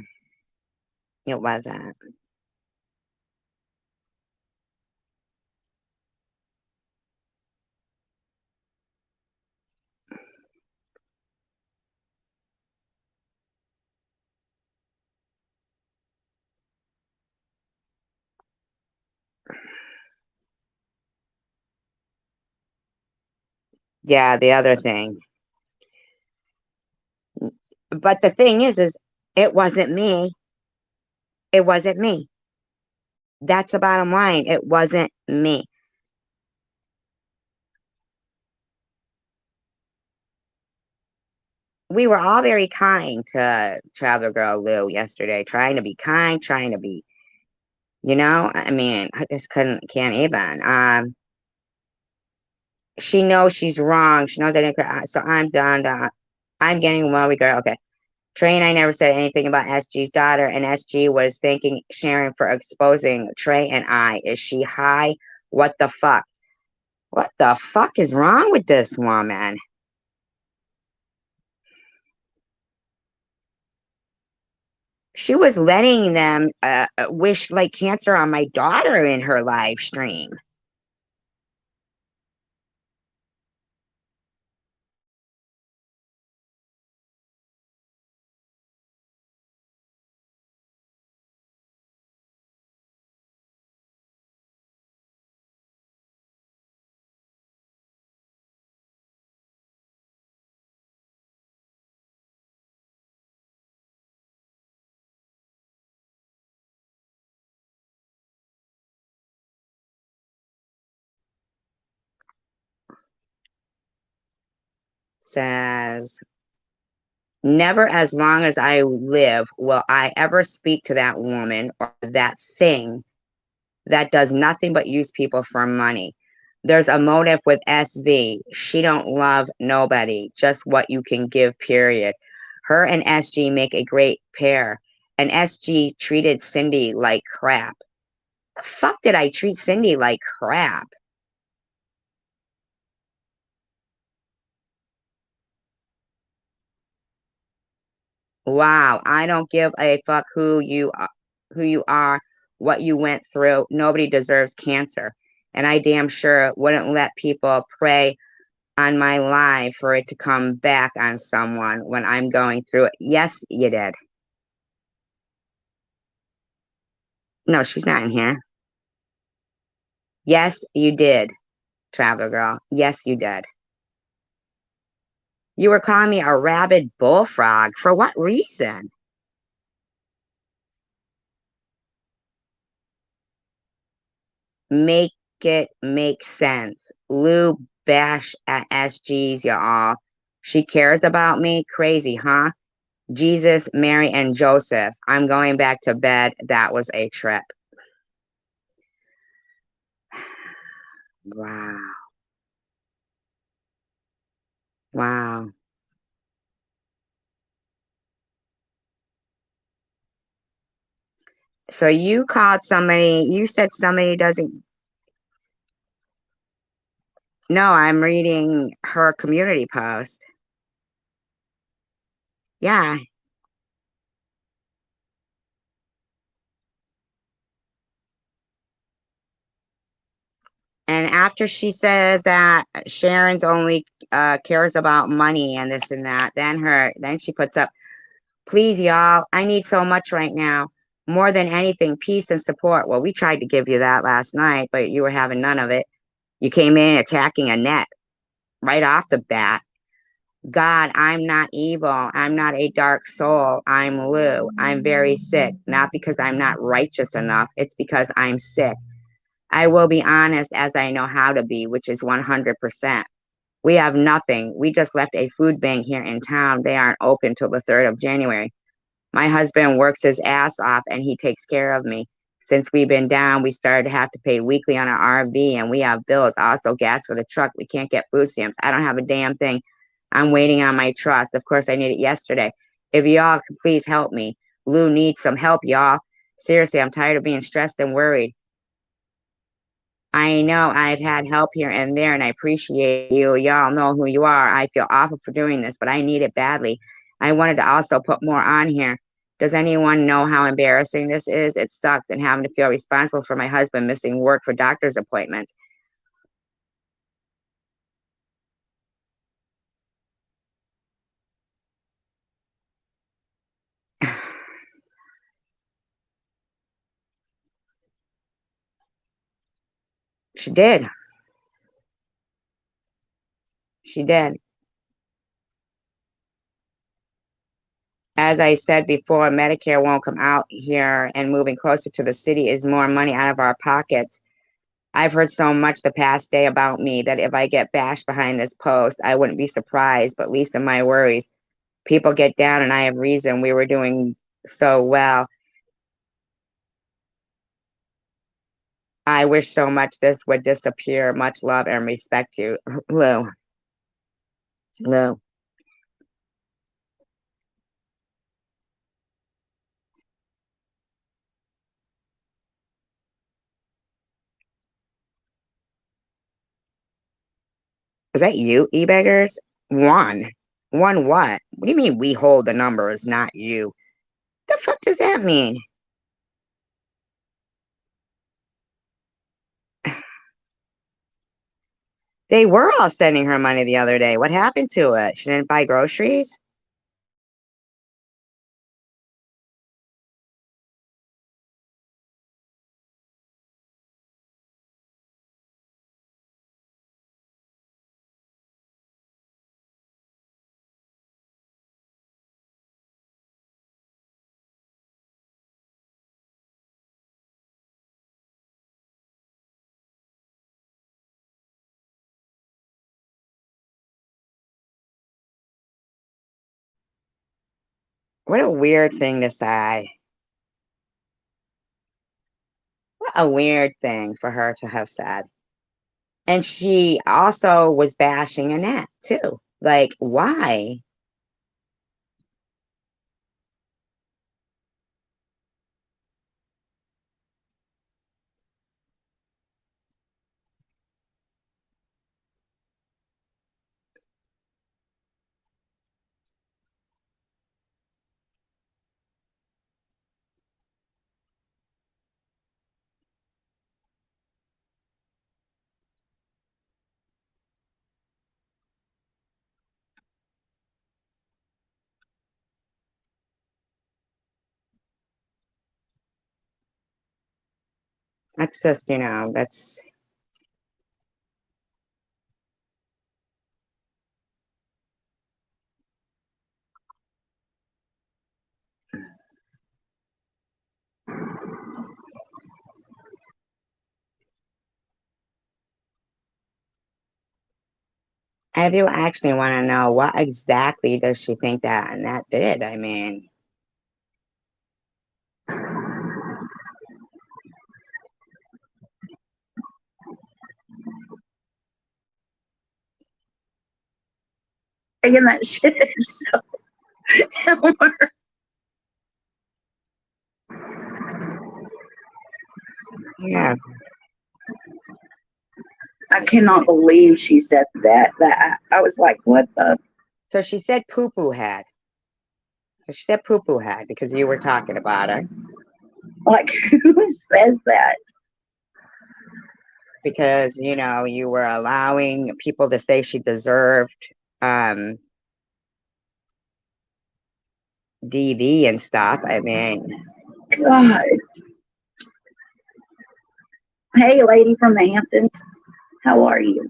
it wasn't. Yeah, the other thing. But the thing is it wasn't me. It wasn't me. That's the bottom line. It wasn't me. We were all very kind to Traveler Girl Lou yesterday, trying to be kind, trying to be, I mean, I just can't even. She knows she's wrong. She knows I didn't. So I'm done. I'm getting well. We go. Okay. Trey and I never said anything about SG's daughter, and SG was thanking Sharon for exposing Trey and I. Is she high? What the fuck? What the fuck is wrong with this woman? She was letting them wish like cancer on my daughter in her live stream. says, never as long as I live will I ever speak to that woman or that thing that does nothing but use people for money. There's a motive with SV. She don't love nobody, just what you can give, period. Her and SG make a great pair. And SG treated Cindy like crap. The fuck did I treat Cindy like crap? Wow, I don't give a fuck who you are, what you went through. Nobody deserves cancer. And I damn sure wouldn't let people prey on my life for it to come back on someone when I'm going through it. Yes, you did. No, she's not in here. Yes, you did, traveler girl. Yes, you did. You were calling me a rabid bullfrog. For what reason? Make it make sense. Lou bash at SG's, y'all. She cares about me? Crazy, huh? Jesus, Mary, and Joseph. I'm going back to bed. That was a trip. Wow. Wow. So you called somebody, you said somebody doesn't. No, I'm reading her community post. Yeah. And after she says that Sharon's only cares about money and this and that, then she puts up, please, y'all, I need so much right now. More than anything, peace and support. Well, we tried to give you that last night, but you were having none of it. You came in attacking Annette right off the bat. God, I'm not evil. I'm not a dark soul. I'm Lou. I'm very sick, not because I'm not righteous enough. It's because I'm sick. I will be honest as I know how to be, which is 100%. We have nothing. We just left a food bank here in town. They aren't open till the 3rd of January. My husband works his ass off and he takes care of me. Since we've been down, we started to have to pay weekly on our RV and we have bills, also gas for the truck. We can't get food stamps. I don't have a damn thing. I'm waiting on my trust. Of course, I need it yesterday. If y'all could please help me. Lou needs some help, y'all. Seriously, I'm tired of being stressed and worried. I know I've had help here and there, and I appreciate you. Y'all know who you are. I feel awful for doing this, but I need it badly. I wanted to also put more on here. Does anyone know how embarrassing this is? It sucks and having to feel responsible for my husband missing work for doctor's appointments. She did. She did. As I said before, Medicare won't come out here, and moving closer to the city is more money out of our pockets. I've heard so much the past day about me that if I get bashed behind this post, I wouldn't be surprised, but least of my worries. People get down, and I have reason. We were doing so well. I wish so much this would disappear. Much love and respect you, Lou. Lou. Is that you, e-beggars? One. One what? What do you mean we hold the numbers, not you? The fuck does that mean? They were all sending her money the other day. What happened to it? She didn't buy groceries? What a weird thing to say. What a weird thing for her to have said. And she also was bashing Annette too. Like, why? That's just, that's I do actually want to know what exactly does she think that Annette did? I mean, Saying that shit. So, yeah. I cannot believe she said that. That I was like, what the? So she said poo poo head. So she said poo poo head because you were talking about her. Like, who says that? Because, you were allowing people to say she deserved DV and stuff. I mean, God. Hey, lady from the Hamptons. How are you?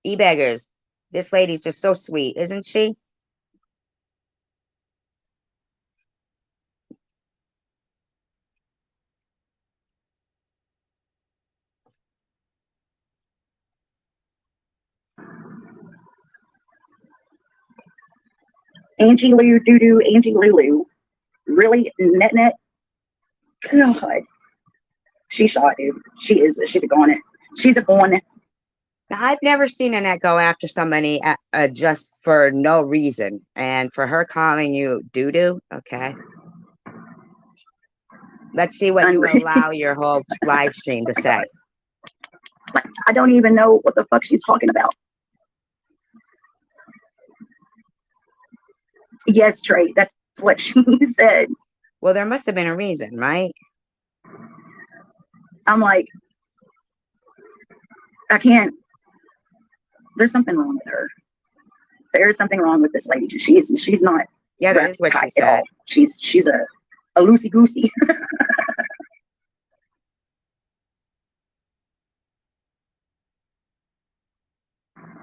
e-beggars. This lady's just so sweet, isn't she? Angie Lou Doo Doo, Angie Lulu. Really? Net Net? God. She shot, dude. She's a goner. She's a goner. Now, I've never seen Annette go after somebody just for no reason. And for her calling you doo doo, okay. Let's see what you allow your whole live stream to say. Like, I don't even know what the fuck she's talking about. Yes, Trey, that's what she said. Well, there must have been a reason, right? I'm like, I can't. There's something wrong with her. There is something wrong with this lady. She's not. Yeah, that is what she said. At all. She's a loosey goosey.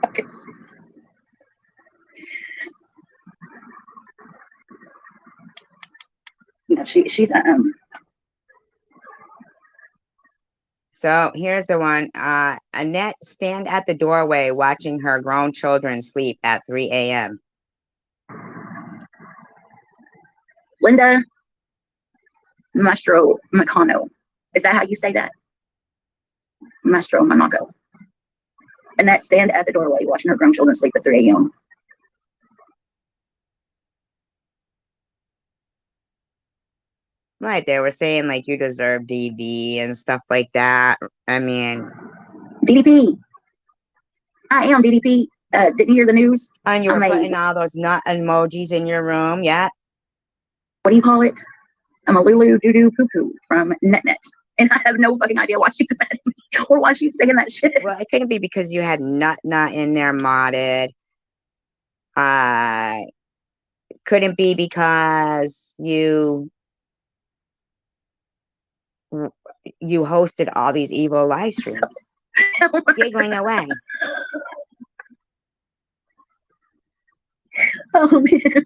Okay. No, she's So here's the one. Annette stand at the doorway watching her grown children sleep at 3 a.m. Linda Mastro Macano. Is that how you say that? Mastro Monaco. Annette stand at the doorway watching her grown children sleep at 3 a.m. Right, they were saying like you deserve DV and stuff like that. I mean, DDP. I am DDP. Didn't you hear the news? and you were putting all those nut emojis in your room, yeah? What do you call it? I'm a Lulu Doo Doo Poo Poo from Net Net. And I have no fucking idea why she's mad at me or why she's saying that shit. Well, it couldn't be because you had nut in there modded. Couldn't be because you hosted all these evil live streams, giggling away. Oh man.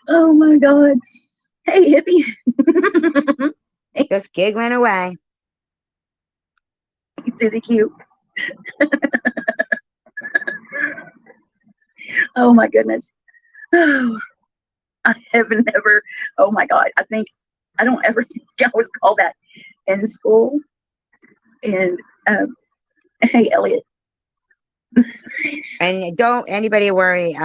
Oh my god. Hey hippie. Just giggling away. Susie Q. Oh my goodness. Oh, I have never, oh my God. I don't ever think I was called that in school. And hey, Elliot. And don't anybody worry,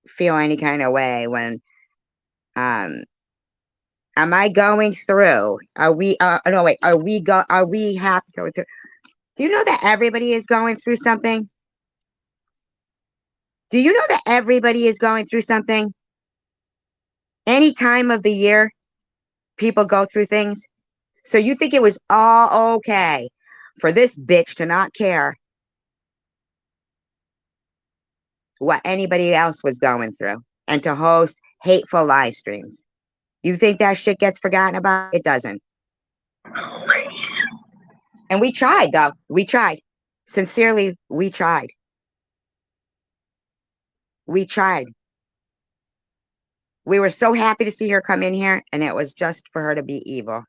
feel any kind of way when um am I going through? Are we no wait, are we have to go through? Do you know that everybody is going through something? Do you know that everybody is going through something? Any time of the year, people go through things. So you think it was all okay for this bitch to not care what anybody else was going through and to host hateful live streams? You think that shit gets forgotten about? It doesn't. And we tried, though. We tried. Sincerely, we tried. We tried. We were so happy to see her come in here, and it was just for her to be evil.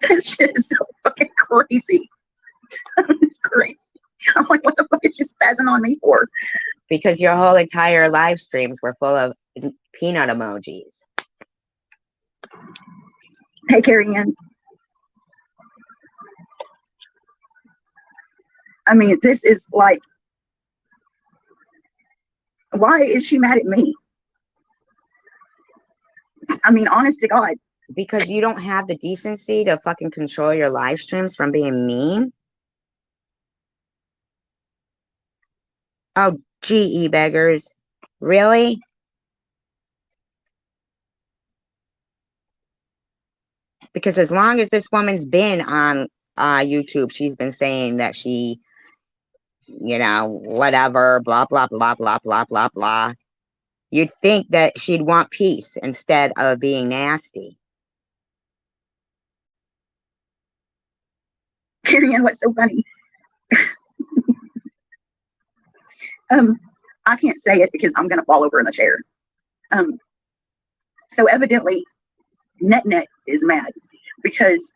That shit is so fucking crazy. It's crazy. I'm like, what the fuck is she spazzing on me for? Because your whole entire live streams were full of peanut emojis. Hey, Carrie Ann. I mean, this is like, why is she mad at me? I mean, honest to God. Because you don't have the decency to fucking control your live streams from being mean. Oh, GE beggars. Really? Because as long as this woman's been on YouTube, she's been saying that she, whatever, blah, blah, blah, blah, blah, blah, blah. You'd think that she'd want peace instead of being nasty. Carrie Ann, what's so funny? I can't say it because I'm going to fall over in the chair. So evidently, Net is mad because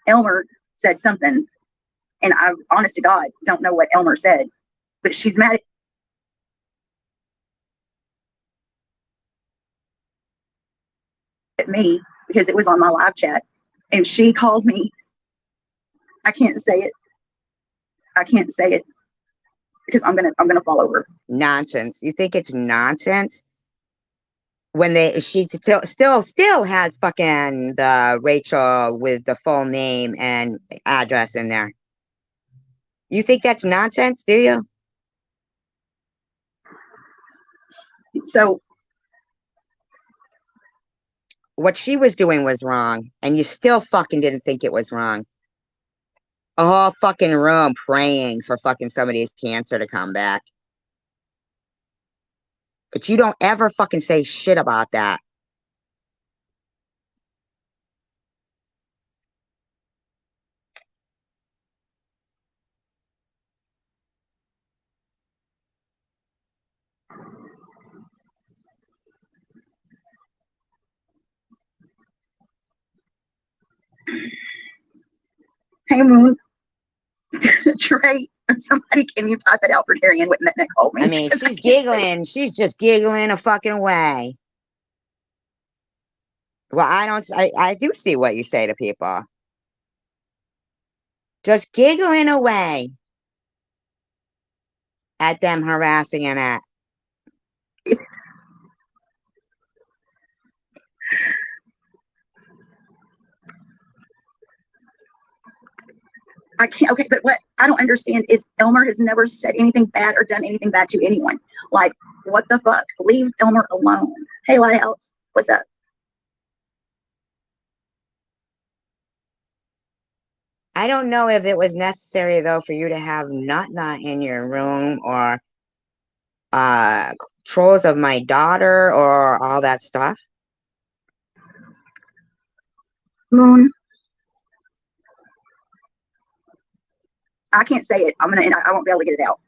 Elmer said something, and I, honest to God, don't know what Elmer said, but she's mad at me because it was on my live chat, and she called me. I can't say it. I can't say it because I'm gonna fall over. Nonsense. You think it's nonsense? When she still has fucking the Rachel with the full name and address in there. You think that's nonsense, do you? So what she was doing was wrong, and you still fucking didn't think it was wrong. A whole fucking room praying for fucking somebody's cancer to come back. But you don't ever fucking say shit about that. hey, Moon, Trey, somebody, can you type it out for Carrie Ann what Net called me? I mean, she's giggling. She's just giggling a fucking way. Well, I do see what you say to people. Just giggling away at them harassing and at. I can't. Okay, but what I don't understand is Elmer has never said anything bad or done anything bad to anyone. Like, what the fuck? Leave Elmer alone. Hey, Lighthouse, what's up? I don't know if it was necessary though for you to have Nut in your room or trolls of my daughter or all that stuff. Moon, I can't say it. I won't be able to get it out.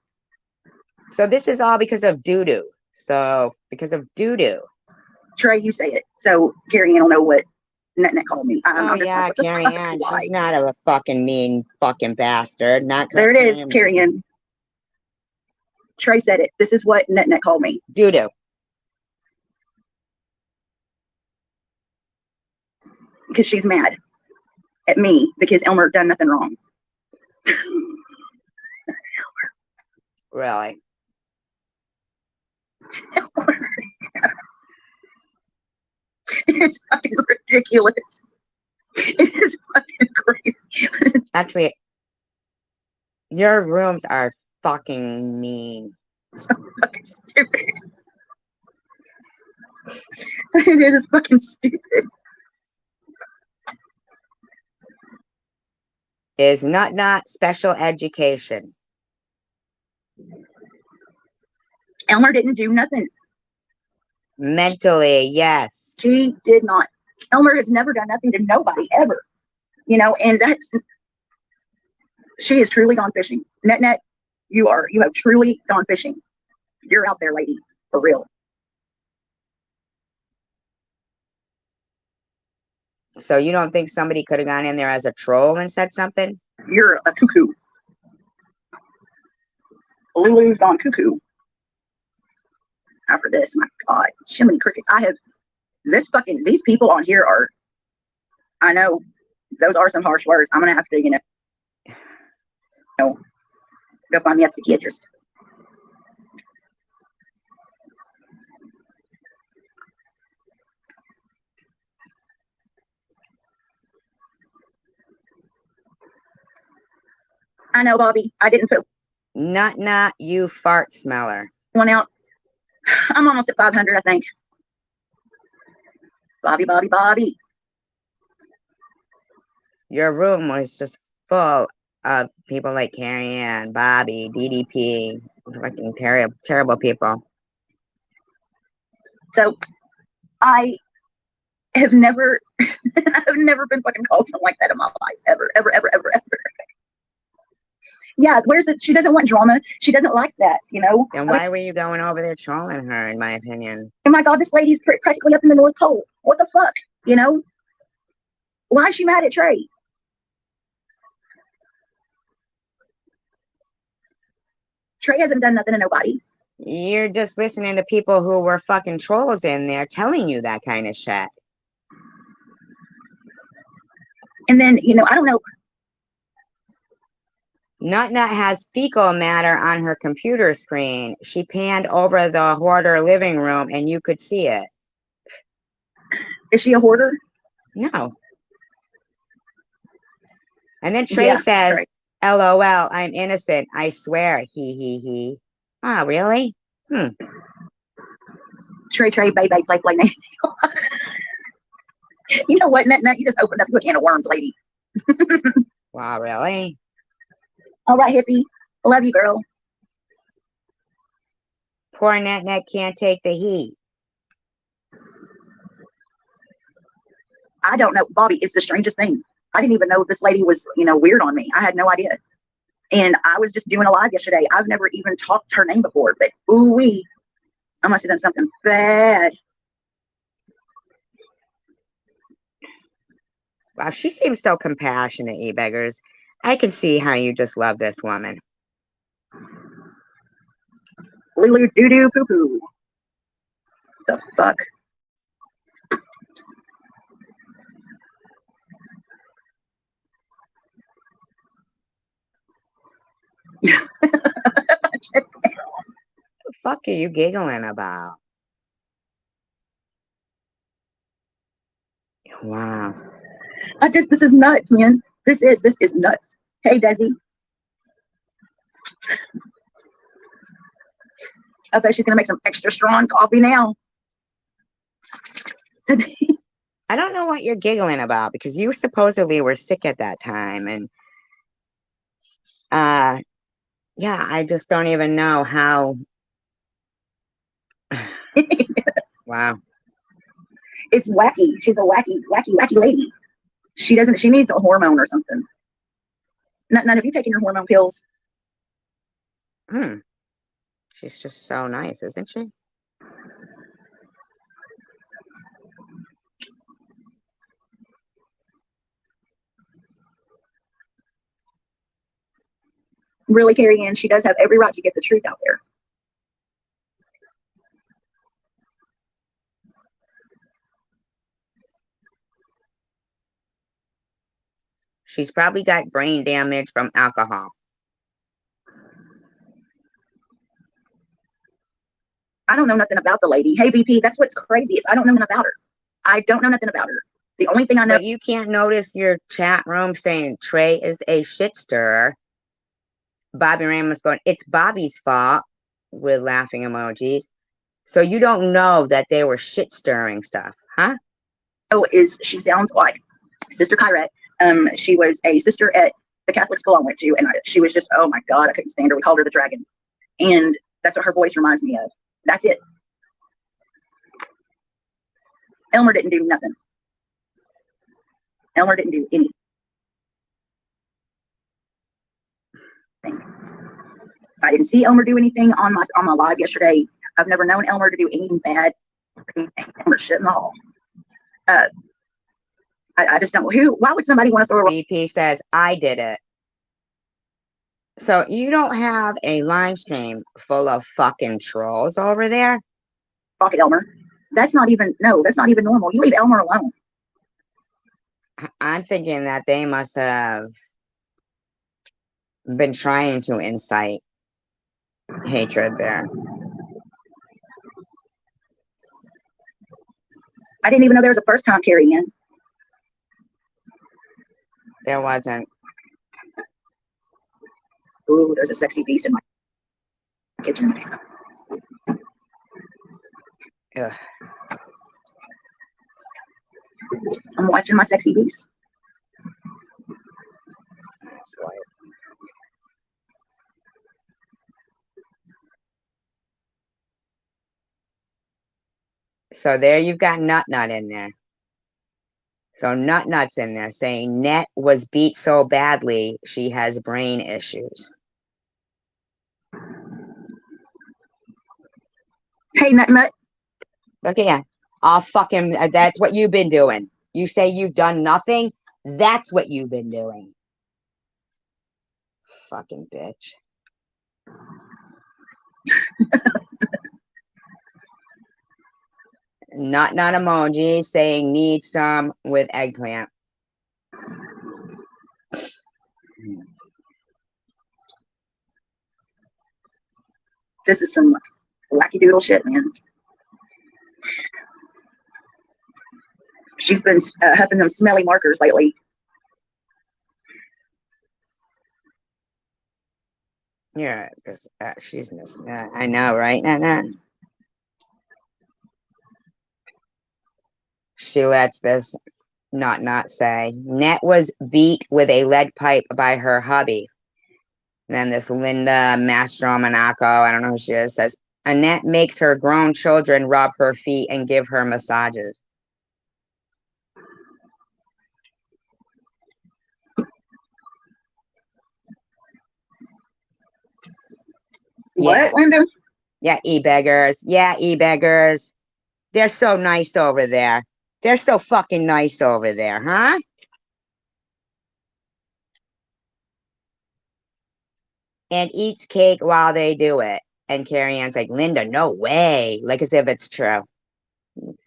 So this is all because of doo-doo. So because of doo-doo. Trey, you say it. So Gary, I don't know what Net called me. Oh I'm just like, yeah, what the Carrie fuck? Ann. Why? She's not a fucking mean fucking bastard. Not There it is, Carrie Carrie Ann. Trey said it. This is what Net called me. Doo-doo. Because she's mad at me because Elmer done nothing wrong. Really. It's fucking ridiculous. It is fucking crazy. Actually, your rooms are fucking mean. So fucking stupid. It is fucking stupid. Is not special education. Elmer didn't do nothing. Mentally, yes. She did not. Elmer has never done nothing to nobody ever. You know, and she has truly gone fishing. Net, you have truly gone fishing. You're out there, lady, for real. So you don't think somebody could have gone in there as a troll and said something? You're a cuckoo. Lulu's gone cuckoo. After this, my God, Jiminy Crickets. These people on here are, I know, those are some harsh words. I'm going to have to, go find me a psychiatrist. I know, Bobby. I didn't put Not you fart smeller. one out. I'm almost at 500, I think. Bobby. Your room was just full of people like Carrie Ann, Bobby, DDP, fucking terrible people. So I have never, I've never been fucking called something like that in my life, ever. Yeah, where's it? She doesn't want drama. She doesn't like that, Then why were you going over there trolling her, in my opinion? Oh my God, this lady's practically up in the North Pole. What the fuck, Why is she mad at Trey? Trey hasn't done nothing to nobody. You're just listening to people who were fucking trolls in there telling you that kind of shit. And then, I don't know. Nut has fecal matter on her computer screen. She panned over the hoarder living room and you could see it. Is she a hoarder? No. And then Trey Yeah, says, right. LOL, I'm innocent. I swear. He. Oh, really? Trey, play. You know what, Net? You just opened up a can of worms, lady. Wow, really? All right, hippie. I love you, girl. Poor Net can't take the heat. I don't know, Bobby. It's the strangest thing. I didn't even know this lady was, weird on me. I had no idea. And I was just doing a live yesterday. I've never even talked her name before, but ooh-wee, I must have done something bad. Wow, she seems so compassionate, you beggars. I can see how you just love this woman. Lulu doo-doo poo-poo. The fuck? What the fuck are you giggling about? Wow. This is nuts, man. This is nuts. Hey, Desi. I bet she's gonna make some extra strong coffee now. I don't know what you're giggling about because you supposedly were sick at that time, and yeah, I just don't even know how. Wow. It's wacky. She's a wacky lady. She needs a hormone or something. None of you taking your hormone pills? She's just so nice, isn't she? Really, Carrie Ann, she does have every right to get the truth out there. She's probably got brain damage from alcohol. I don't know nothing about the lady. Hey, BP, that's what's crazy is I don't know nothing about her. I don't know nothing about her. The only thing I know. But you can't notice your chat room saying Trey is a shit stirrer. Bobby Ramos going, it's Bobby's fault with laughing emojis. So you don't know that they were shit stirring stuff, huh? Is she sounds like Sister Kyrette. She was a sister at the Catholic school I went to, and she was just, oh my God, I couldn't stand her. We called her the dragon. And that's what her voice reminds me of. That's it. Elmer didn't do nothing. Elmer didn't do anything. I didn't see Elmer do anything on my live yesterday. I've never known Elmer to do anything bad. Elmer shit and all. I just don't. Why would somebody want to throw a BP says I did it. So you don't have a live stream full of fucking trolls over there? rock at Elmer? That's not even normal. You leave Elmer alone. I'm thinking that they must have been trying to incite hatred there. I didn't even know there was a first time Carrie Ann. There wasn't. Ooh, there's a sexy beast in my kitchen. Ugh. I'm watching my sexy beast. That's why. So there you've got Nut in there. So Nut's in there saying Net was beat so badly she has brain issues. Hey, Nut. Look at you. I'll fucking, that's what you've been doing. You say you've done nothing? That's what you've been doing. Fucking bitch. Not emoji saying need some with eggplant. This is some wacky doodle shit, man. She's been huffing them smelly markers lately. Yeah, because she's missing that. I know, right? Nah. She lets this not say. Net was beat with a lead pipe by her hubby. And then this Linda Mastromonaco, I don't know who she is, says, Annette makes her grown children rub her feet and give her massages. What, Linda? Yeah, e-beggars. Yeah, e-beggars. They're so nice over there. They're so fucking nice over there, huh? And eats cake while they do it. And Carrie Ann's like, Linda, no way. Like as if it's true.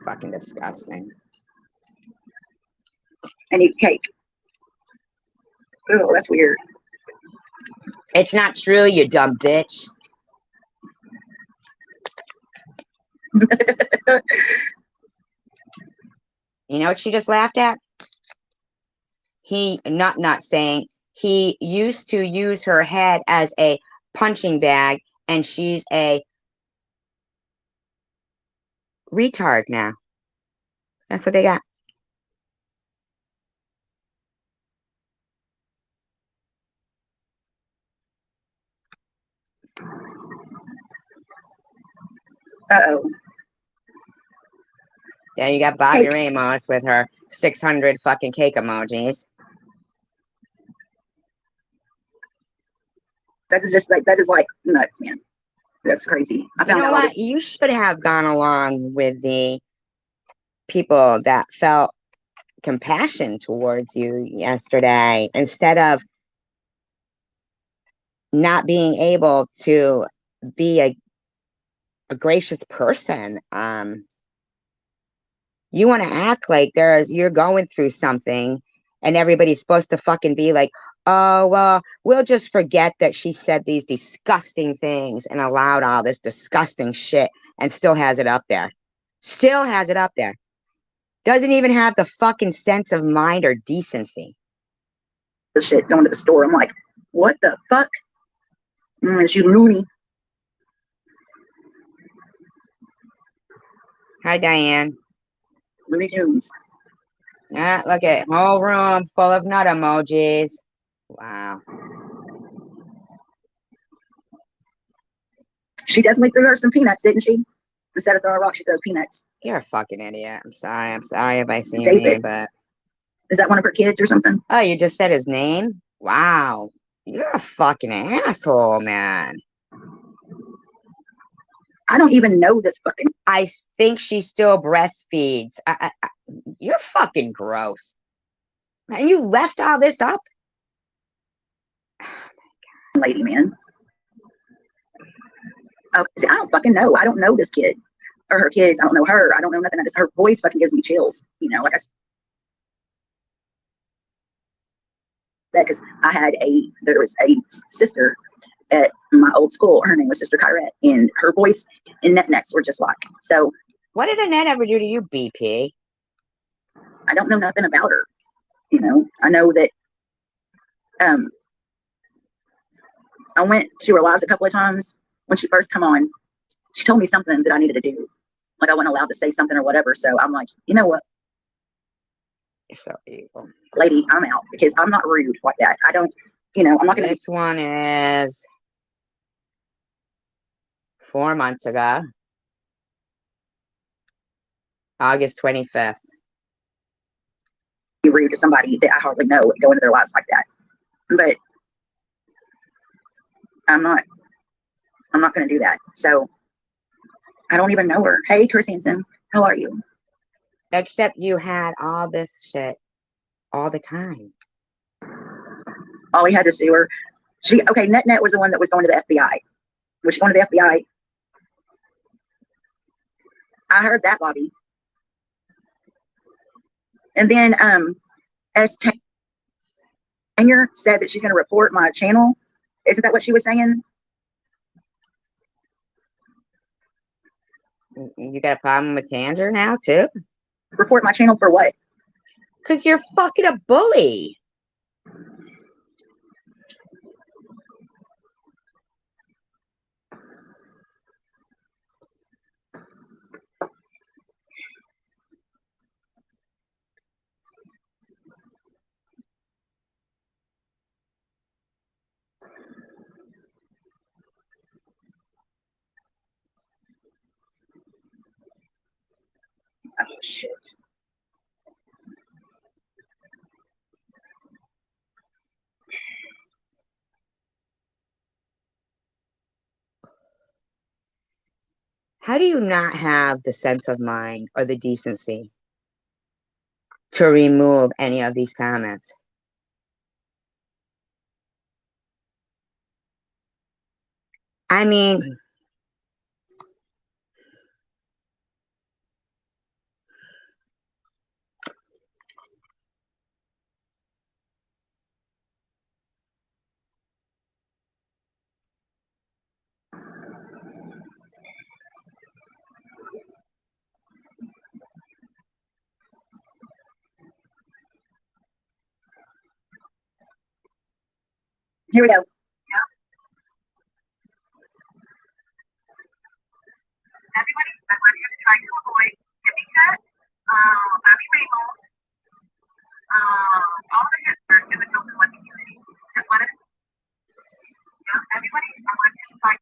Fucking disgusting. And eats cake. Oh, that's weird. It's not true, you dumb bitch. You know what she just laughed at? He, not saying, he used to use her head as a punching bag and she's a retard now. That's what they got. Uh-oh. Yeah, you got Bobby Ramos with her 600 fucking cake emojis. That is like nuts, man. That's crazy. I You found know out. what? You should have gone along with the people that felt compassion towards you yesterday instead of not being able to be a gracious person. You want to act like you're going through something and everybody's supposed to fucking be like, oh, well, we'll just forget that she said these disgusting things and allowed all this disgusting shit and still has it up there. Still has it up there. Doesn't even have the fucking sense of mind or decency. The shit going to the store. I'm like, what the fuck? She's loony. Hi, Diane. Looney Tunes. Yeah, look at whole room full of nut emojis. Wow. She definitely threw her some peanuts, didn't she? Instead of throwing a rock, she throws peanuts. You're a fucking idiot. I'm sorry. I'm sorry if I seem David. mean, but Is that one of her kids or something? oh, you just said his name? Wow. You're a fucking asshole, man. I don't even know this fucking. I think she still breastfeeds. You're fucking gross. And you left all this up? Lady, man. See, I don't fucking know. I don't know this kid or her kids. I don't know her. I don't know nothing. Her voice fucking gives me chills. You know, like I said, because there was a sister at my old school. Her name was Sister Kyrette, and her voice and necks were just like. So, what did Annette ever do to you, BP? I don't know nothing about her. You know, I know that I went to her lives a couple of times when she first come on. She told me something that I needed to do. Like I wasn't allowed to say something or whatever. So I'm like, you know what? You're so evil. Lady, I'm out because I'm not rude like that. I don't, I'm not going to. This one is 4 months ago. August 25th. Be rude to somebody that I hardly know and go into their lives like that. But I'm not going to do that. So I don't even know her. Hey, Chris Hansen, how are you? Except you had all this shit all the time. All he had to sue her. Net was the one that was going to the FBI. Was she going to the FBI? I heard that, Bobby. And then as Tanger said that she's going to report my channel. Isn't that what she was saying? You got a problem with Tanger now, too? Report my channel for what? Because you're fucking a bully. Oh, shit. How do you not have the sense of mind or the decency to remove any of these comments? I mean, Here we go. Everybody, I want you to try to avoid giving that. Abby Rainbow. All the hits are in the Coconut community. Step one. Everybody, I want you to try.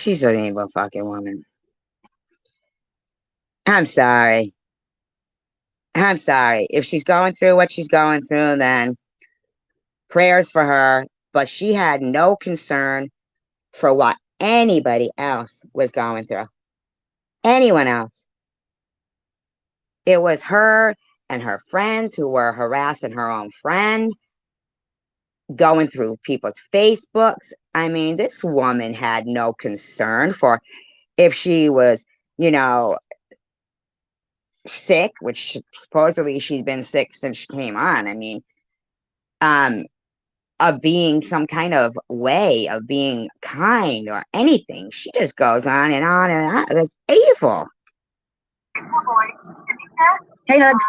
she's an evil fucking woman. I'm sorry. I'm sorry. If she's going through what she's going through, then prayers for her. But she had no concern for what anybody else was going through. Anyone else. It was her and her friends who were harassing her own friend, going through people's Facebooks. I mean, this woman had no concern for if she was, you know, sick, which supposedly she's been sick since she came on. I mean, um, of being some kind of way of being kind or anything. She just goes on and on and on. It's evil. Hey, Hugs.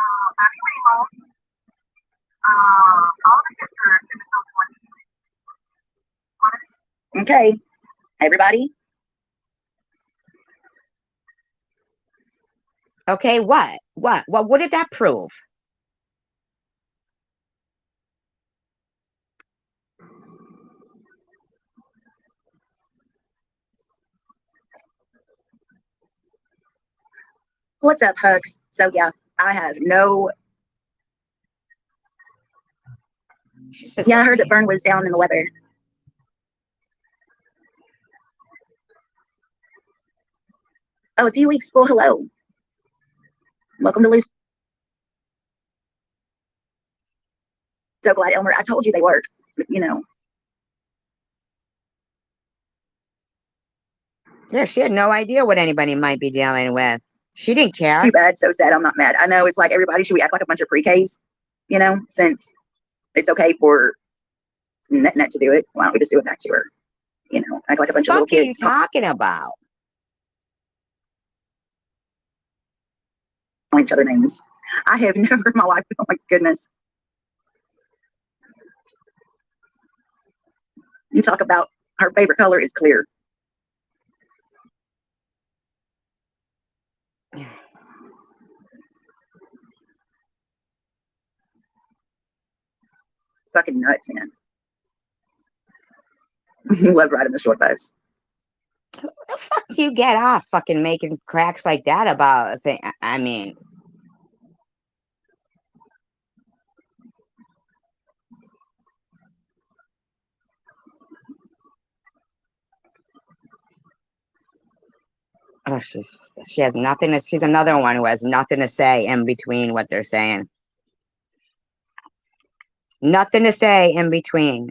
Okay, everybody. Okay, what? What did that prove? What's up, Hugs? So yeah, I have no. Yeah, I heard that Vern was down in the weather. Oh, a few weeks. Well, hello. Welcome to Lose. So glad, Elmer. I told you they work. You know. Yeah, she had no idea what anybody might be dealing with. She didn't care. Too bad. So sad. I'm not mad. I know it's like everybody should we act like a bunch of pre-Ks, you know, since it's okay for Net to do it. Why don't we just do it back to her? You know, act like a bunch of little What are you kids. talking about? Calling each other names. I have never in my life. Oh my goodness. You talk about her favorite color is clear. Fucking nuts, man. You love riding the short bus. Who the fuck do you get off fucking making cracks like that about a thing? I mean, oh, she has nothing to. She's another one who has nothing to say in between what they're saying. Nothing to say in between.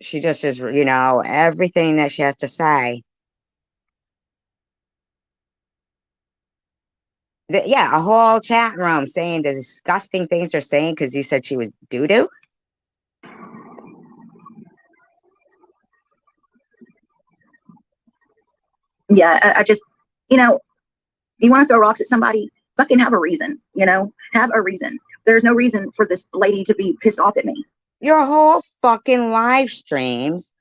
She just is, everything that she has to say. Yeah, a whole chat room saying the disgusting things they're saying because you said she was doo doo. Yeah, I just, you know, you want to throw rocks at somebody, fucking have a reason, you know, have a reason. There's no reason for this lady to be pissed off at me. Your whole fucking live streams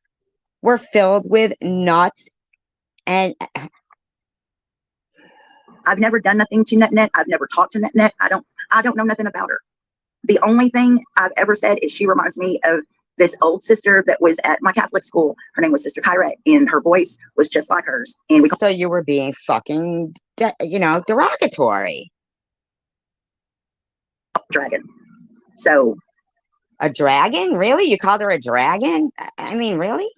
were filled with nuts and I've never done nothing to Net. I've never talked to Net. I don't know nothing about her. The only thing I've ever said is she reminds me of this old sister that was at my Catholic school. Her name was Sister Kyrette, and her voice was just like hers. And we so you were being fucking, derogatory. Dragon. So A dragon? Really? You called her a dragon? I mean, really?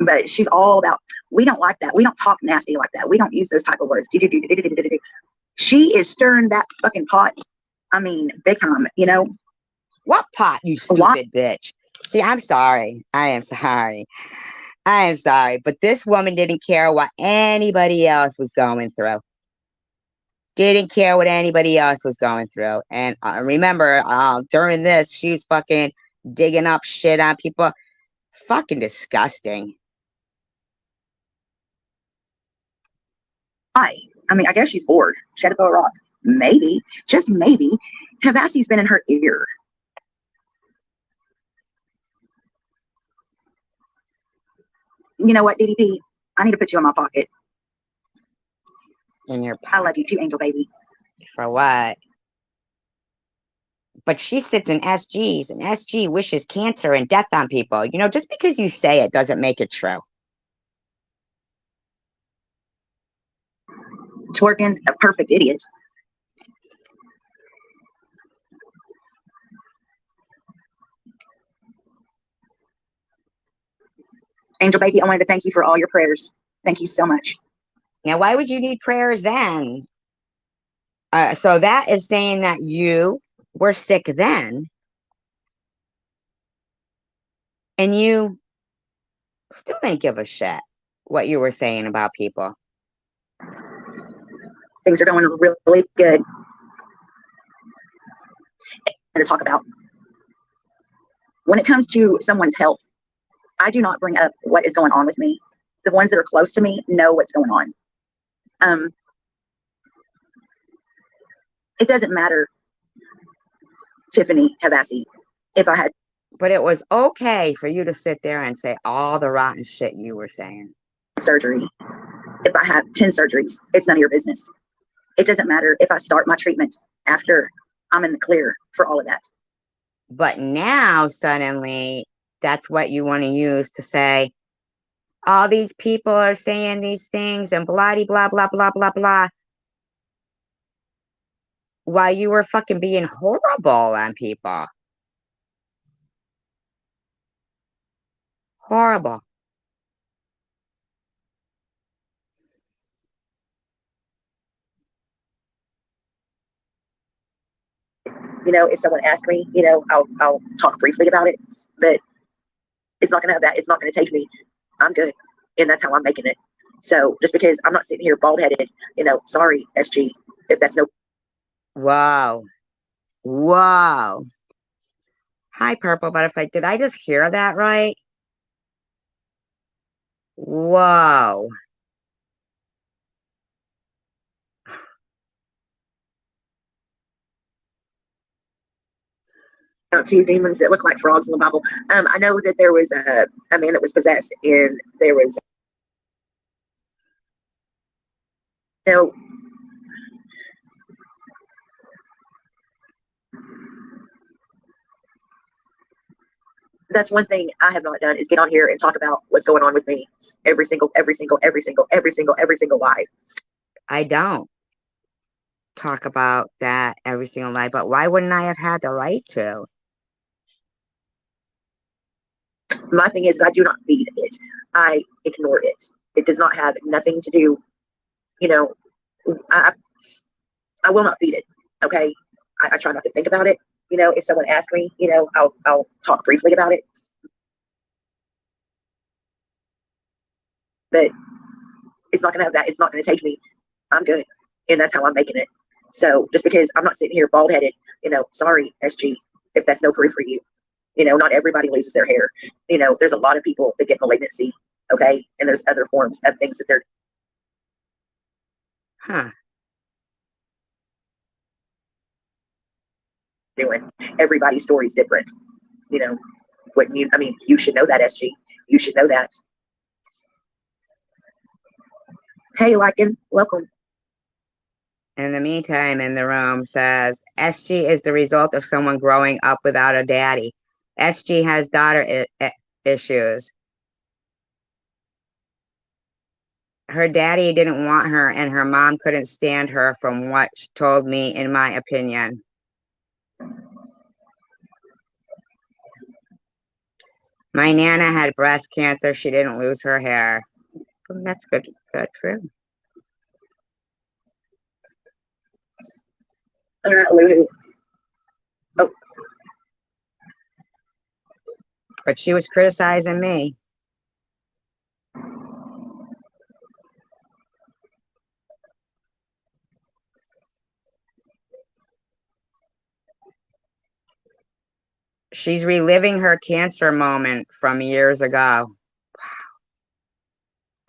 but she's all about, we don't like that. We don't talk nasty like that. We don't use those type of words. She is stirring that fucking pot. I mean, big time, you know. What pot, you stupid bitch? See, I'm sorry. I am sorry. I am sorry. But this woman didn't care what anybody else was going through. Didn't care what anybody else was going through. And remember, during this, she was fucking digging up shit on people. Fucking disgusting. I mean, I guess she's bored. She had to throw a rock. Maybe, just maybe, Tavassi's been in her ear. You know what, DDP? I need to put you in my pocket. In your pocket. I love you too, angel baby. For what? But she sits in SGs, and SG wishes cancer and death on people. Just because you say it doesn't make it true. Twerking, a perfect idiot. Angel baby, I wanted to thank you for all your prayers. Thank you so much. Now, why would you need prayers then? So that is saying that you were sick then, and you still didn't give a shit what you were saying about people. Things are going really good. To talk about when it comes to someone's health, I do not bring up what is going on with me. The ones that are close to me know what's going on. It doesn't matter, Tiffany Havasi, if I had. But it was okay for you to sit there and say all the rotten shit you were saying. Surgery. If I have 10 surgeries, it's none of your business. It doesn't matter if I start my treatment after I'm in the clear for all of that. But now suddenly that's what you want to use to say, all these people are saying these things and blah, blah, blah, blah, blah, blah. While you were fucking being horrible on people. Horrible. If someone asks me, I'll talk briefly about it, but it's not going to have that. It's not going to take me. I'm good. And that's how I'm making it. So just because I'm not sitting here bald headed, sorry, SG, if that's no. Whoa. Whoa. Hi, Purple Butterfly. Did I just hear that right? Whoa. Two demons that look like frogs in the Bible. I know that there was a man that was possessed, and there was, that's one thing I have not done is get on here and talk about what's going on with me every single live. I don't talk about that every single night, but why wouldn't I have had the right to? My thing is I do not feed it. I ignore it. It does not have nothing to do, I will not feed it. Okay. I try not to think about it. If someone asks me, I'll talk briefly about it. But it's not going to have that. It's not going to take me. I'm good. And that's how I'm making it. So just because I'm not sitting here bald headed, sorry, SG, if that's no proof for you. Not everybody loses their hair. There's a lot of people that get malignancy. Okay. And there's other forms of things that they're. Doing. Everybody's story is different. Wouldn't you? I mean, you should know that, SG. You should know that. Hey, Lycan, welcome. In the meantime, in the room says, SG is the result of someone growing up without a daddy. SG has daughter issues. Her daddy didn't want her, and her mom couldn't stand her, from what she told me, in my opinion. My Nana had breast cancer. She didn't lose her hair. That's good. Good, true. All right, Lulu. Oh. But she was criticizing me. She's reliving her cancer moment from years ago. Wow.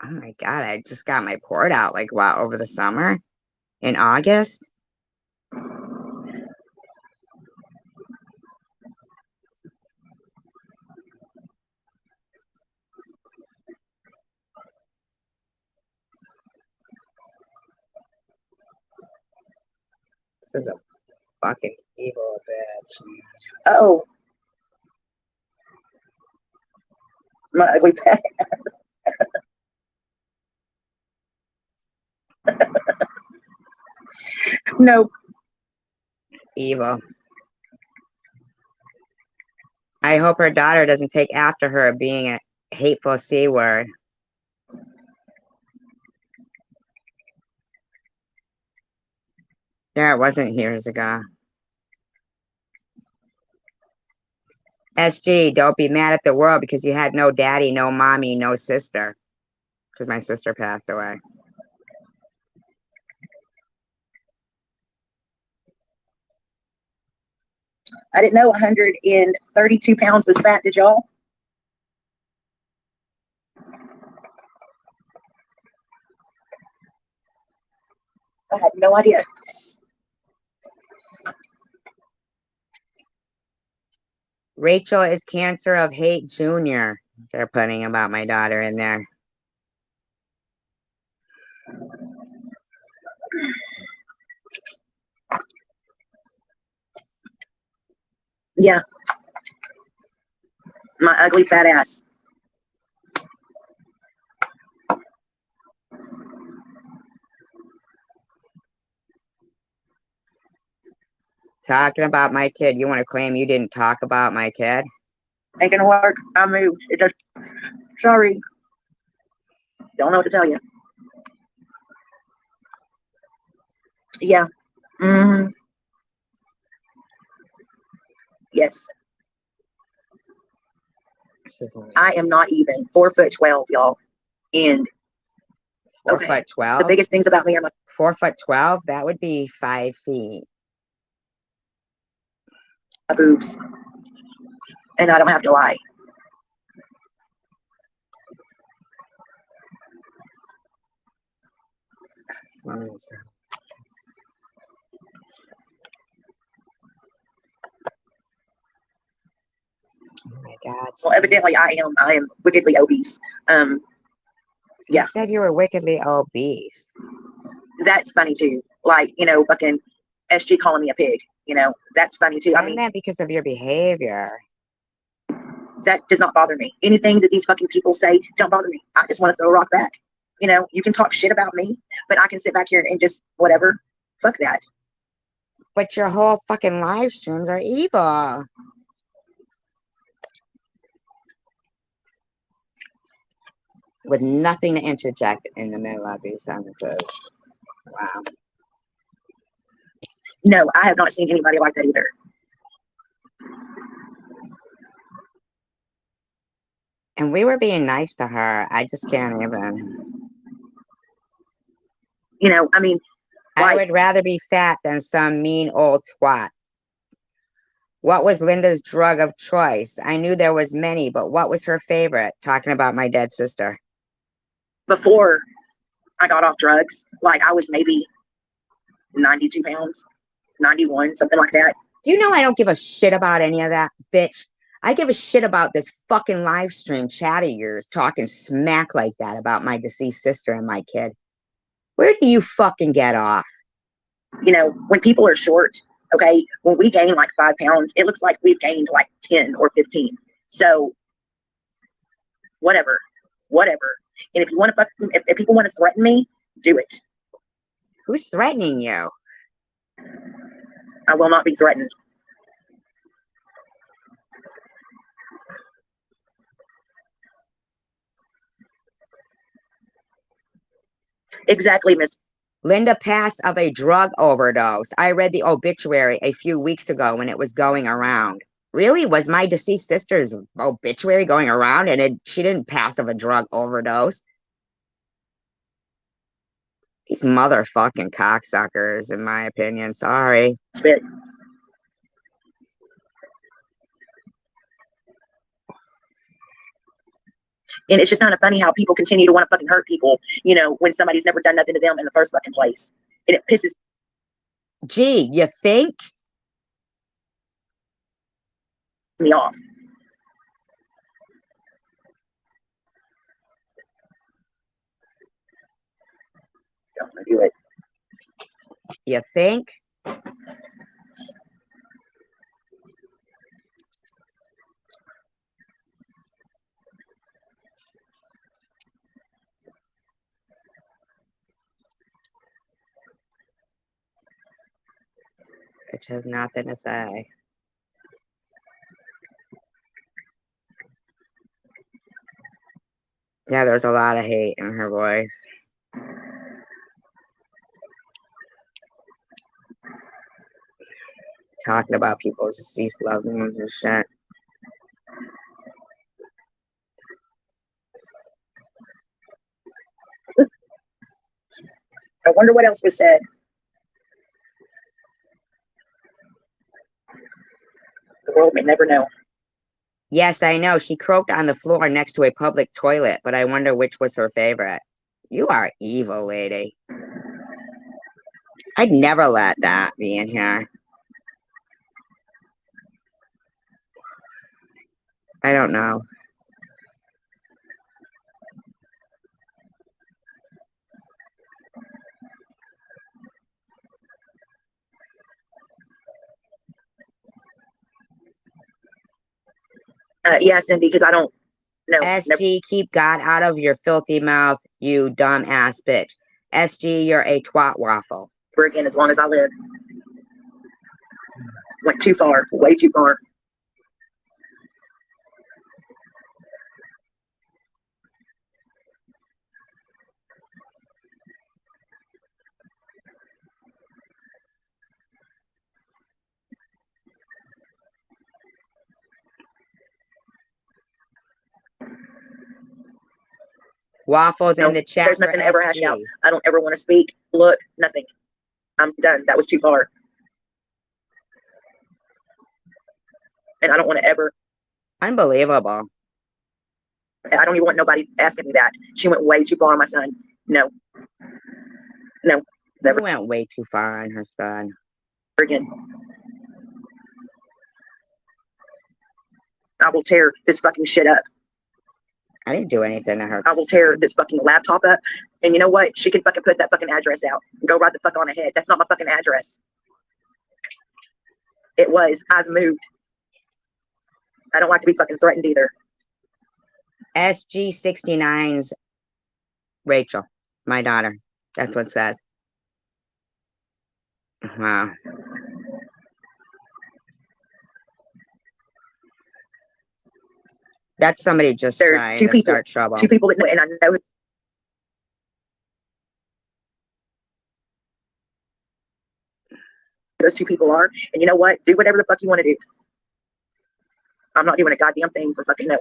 Oh my God, I just got my port out like what, over the summer? In August? This is a fucking evil bitch. Oh. My ugly pet. No. Evil. I hope her daughter doesn't take after her being a hateful C word. Yeah, it wasn't years ago. SG, don't be mad at the world because you had no daddy, no mommy, no sister. Because my sister passed away. I didn't know 132 pounds was fat. Did y'all? I had no idea. Rachel is Cancer of Hate Jr. They're putting about my daughter in there. Yeah. My ugly fat ass. Talking about my kid. You want to claim you didn't talk about my kid? Ain't gonna work. I moved. It just, sorry. Don't know what to tell you. Yeah. Mm-hmm. Yes. I am not even 4'12", y'all. And 4'12"? the biggest things about me are my 4'12"? That would be 5 feet. boobs. And I don't have to lie. Oh my God. Well, evidently I am wickedly obese. Yeah. You said you were wickedly obese. That's funny too. Like, fucking SG calling me a pig. That's funny too. I mean, meant because of your behavior. That does not bother me. Anything that these fucking people say don't bother me. I just want to throw a rock back. You can talk shit about me, but I can sit back here and just whatever. Fuck that. But your whole fucking live streams are evil. With nothing to interject in the middle of these sentences. Wow. No, I have not seen anybody like that either. And we were being nice to her. I just can't even. I mean, I would rather be fat than some mean old twat. What was Linda's drug of choice? I knew there was many, but what was her favorite? Talking about my dead sister. Before I got off drugs, like I was maybe 92 pounds, 91, something like that. Do you know I don't give a shit about any of that, bitch? I give a shit about this fucking live stream chat of yours talking smack like that about my deceased sister and my kid. Where do you fucking get off? When people are short, okay, when we gain like 5 pounds, it looks like we've gained like 10 or 15. So whatever. And if you want to if people want to threaten me, do it. Who's threatening you? I will not be threatened. Exactly, Miss. Linda passed of a drug overdose. I read the obituary a few weeks ago when it was going around. Really? Was my deceased sister's obituary going around and she didn't pass of a drug overdose? These motherfucking cocksuckers, in my opinion. Sorry. Spit. And it's just kind of funny how people continue to want to fucking hurt people, when somebody's never done nothing to them in the first fucking place. And it pisses. Gee, you think? Me off. Don't want to do it. You think? Which has nothing to say. Yeah, there's a lot of hate in her voice. Talking about people's deceased loved ones and shit. I wonder what else was said. The world may never know. Yes, I know. She croaked on the floor next to a public toilet, but I wonder which was her favorite. You are evil, lady. I'd never let that be in here. I don't know. Yeah, Cindy, because I don't know. SG, keep God out of your filthy mouth, you dumb ass bitch. SG, you're a twat waffle. Never again as long as I live. Went too far, way too far. Waffles in the chat. There's nothing to ever hash out. I don't ever want to speak. Look, nothing. I'm done. That was too far. And I don't want to ever. Unbelievable. I don't even want nobody asking me that. She went way too far on my son. No. No. Never You went way too far on her son. again. I will tear this fucking shit up. I didn't do anything to her. I will tear this fucking laptop up. And you know what? She can fucking put that fucking address out and go right the fuck on ahead. That's not my fucking address. It was. I've moved. I don't like to be fucking threatened either. SG69's Rachel, my daughter. That's what it says. Wow. That's somebody just There's trying two to people. start trouble. Two people that know, and I know those two people are. And you know what? Do whatever the fuck you want to do. I'm not doing a goddamn thing for fucking no.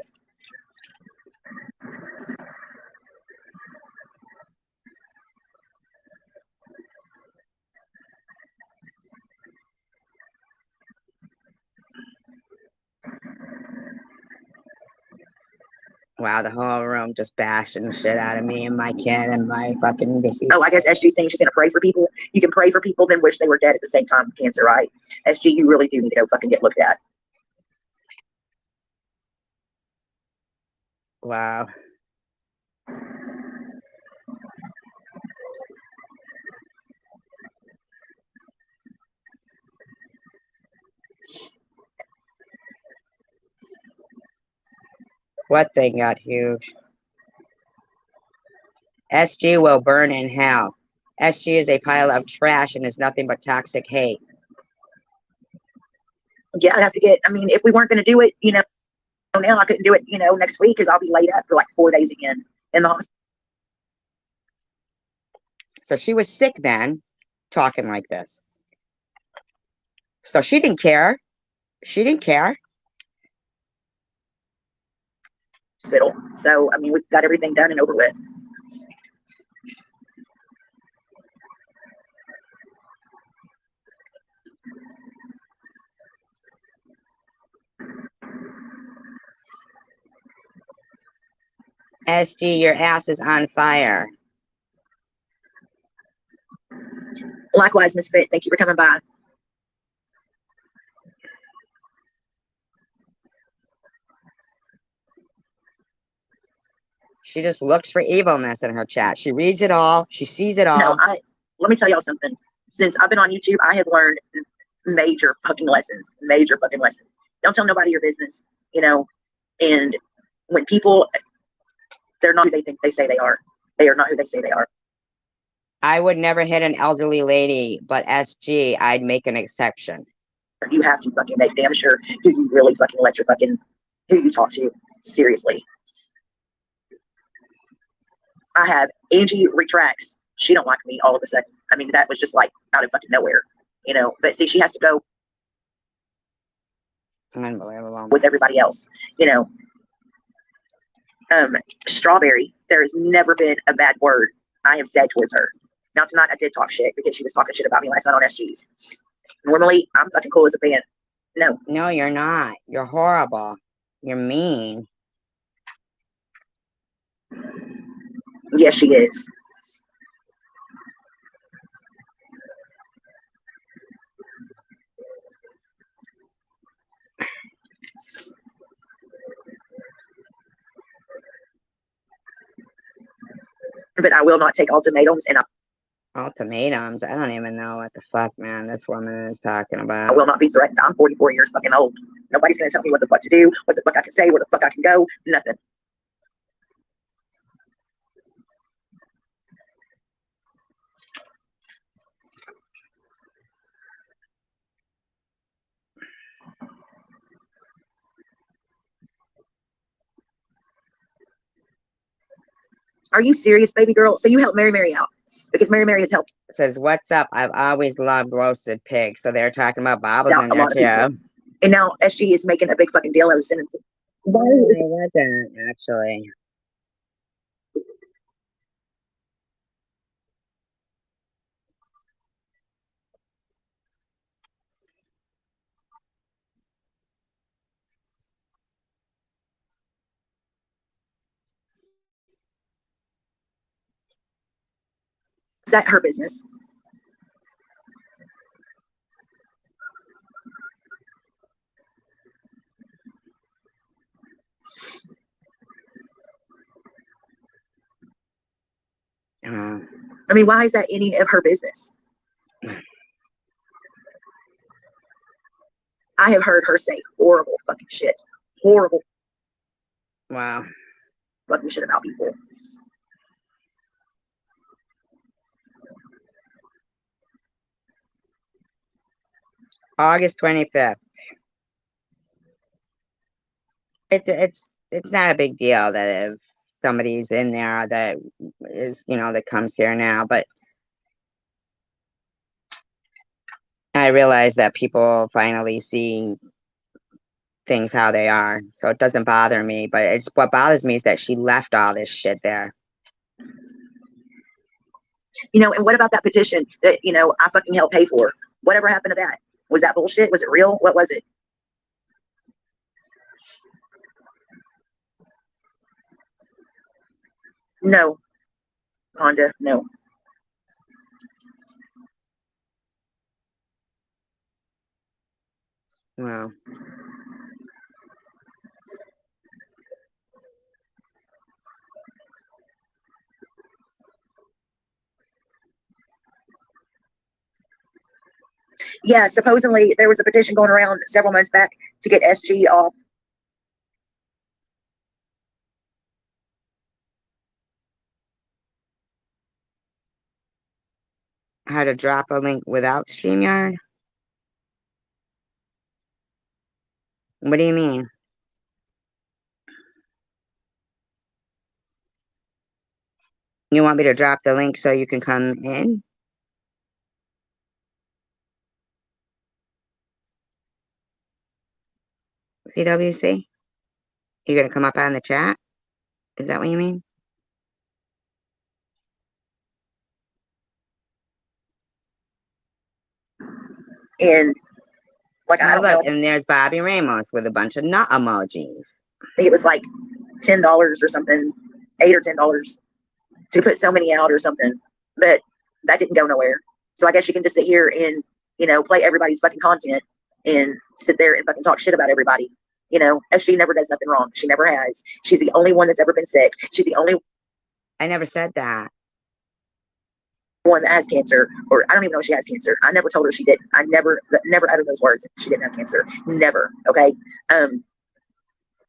Wow, the whole room just bashing the shit out of me and my kid and my fucking deceased. Oh, I guess SG's saying she's gonna pray for people. You can pray for people, then wish they were dead at the same time with cancer, right? SG, you really do need to go fucking get looked at. Wow. What thing got huge? SG will burn in hell. SG is a pile of trash and is nothing but toxic hate. Yeah, I'd have to get. I mean, if we weren't gonna do it, you know, now I couldn't do it, you know, next week because I'll be laid up for like 4 days again in the hospital. So she was sick then, talking like this. So she didn't care. She didn't care. So I mean, we've got everything done and over with. SG, your ass is on fire. Likewise, Miss Fit, thank you for coming by. She just looks for evilness in her chat. She reads it all. She sees it all. No, let me tell y'all something. Since I've been on YouTube, I have learned major fucking lessons. Major fucking lessons. Don't tell nobody your business, you know. And when people, they're not who they think they say they are. They are not who they say they are. I would never hit an elderly lady, but SG, I'd make an exception. You have to fucking make damn sure who you really fucking let your fucking, who you talk to. Seriously. I have Angie retracts. She don't like me all of a sudden. I mean, that was just like out of fucking nowhere, you know. But see, she has to go Unbelievable. with everybody else, you know. Strawberry, there has never been a bad word I have said towards her. Now tonight I did talk shit because she was talking shit about me last night on SGs. Normally I'm fucking cool as a fan. No. No, you're not. You're horrible. You're mean. Yes, she is. But I will not take ultimatums, and Ultimatums? I don't even know what the fuck, man, this woman is talking I about. will not be threatened. I'm 44 years fucking old. Nobody's gonna tell me what the fuck to do, what the fuck I can say, where the fuck I can go, nothing. Are you serious, baby girl? So you helped Mary out because Mary has helped It says, what's up? I've always loved roasted pig. So they're talking about Bob's out in a there lot of people. too. And now SG is making a big fucking deal out of sentencing. Why? No, it wasn't actually. Is that her business? I mean, why is that any of her business? I have heard her say horrible fucking shit. Horrible Wow. fucking shit about people. August 25th. It's not a big deal that if somebody's in there that is, that comes here now, but I realize that people finally see things how they are. So it doesn't bother me, but it's what bothers me is that she left all this shit there. You know, and what about that petition that, you know, I fucking helped pay for? Whatever happened to that? Was that bullshit? Was it real? What was it? No. Honda, no. Wow. Yeah, supposedly there was a petition going around several months back to get SG off. How to drop a link without StreamYard? What do you mean? You want me to drop the link so you can come in? CWC? You're gonna come up on the chat? Is that what you mean? And like, I Oh, don't know, look, and there's Bobby Ramos with a bunch of nut emojis. I think it was like $10 or something, $8 or $10 to put so many out or something. But that didn't go nowhere. So I guess you can just sit here and, you know, play everybody's fucking content and sit there and fucking talk shit about everybody. You know, as she never does nothing wrong. She never has. She's the only one that's ever been sick. She's the only I never said that. one that has cancer, or I don't even know if she has cancer. I never told her she didn't. I never uttered those words. She didn't have cancer. Never. Okay.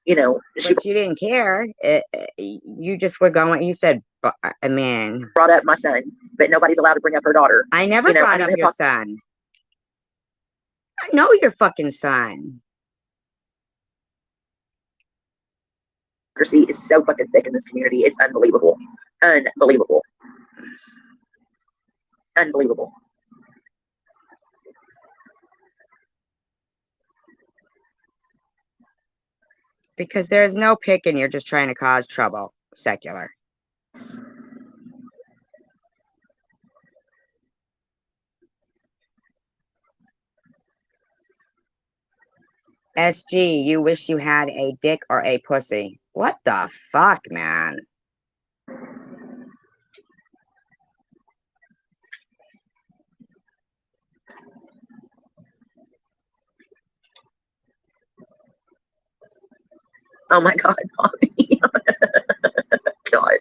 You know, she But you didn't care. You just were going. You said, man. brought up my son, but nobody's allowed to bring up her daughter. I never You know, brought up your son. I know your fucking son. Hypocrisy is so fucking thick in this community. It's unbelievable. Unbelievable. Unbelievable. Because there's no picking. You're just trying to cause trouble. Secular. SG, you wish you had a dick or a pussy. What the fuck, man? Oh my God, mommy. God.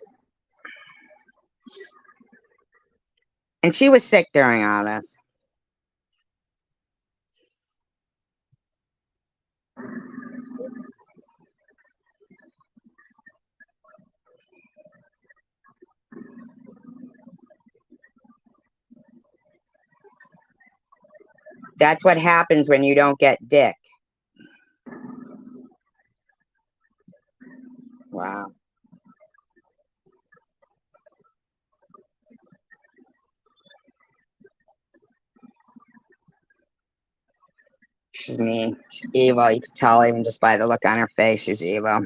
And she was sick during all this. That's what happens when you don't get dick. Wow. She's mean. She's evil. You can tell even just by the look on her face. She's evil.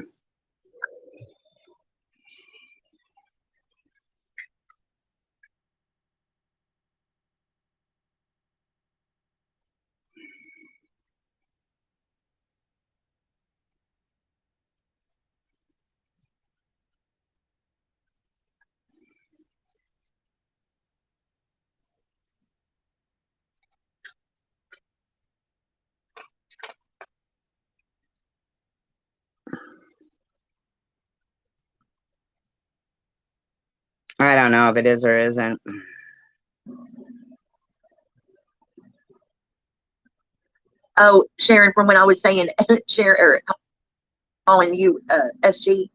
I don't know if it is or isn't. Oh, Sharon, from when I was saying, Sharon, or calling you SG,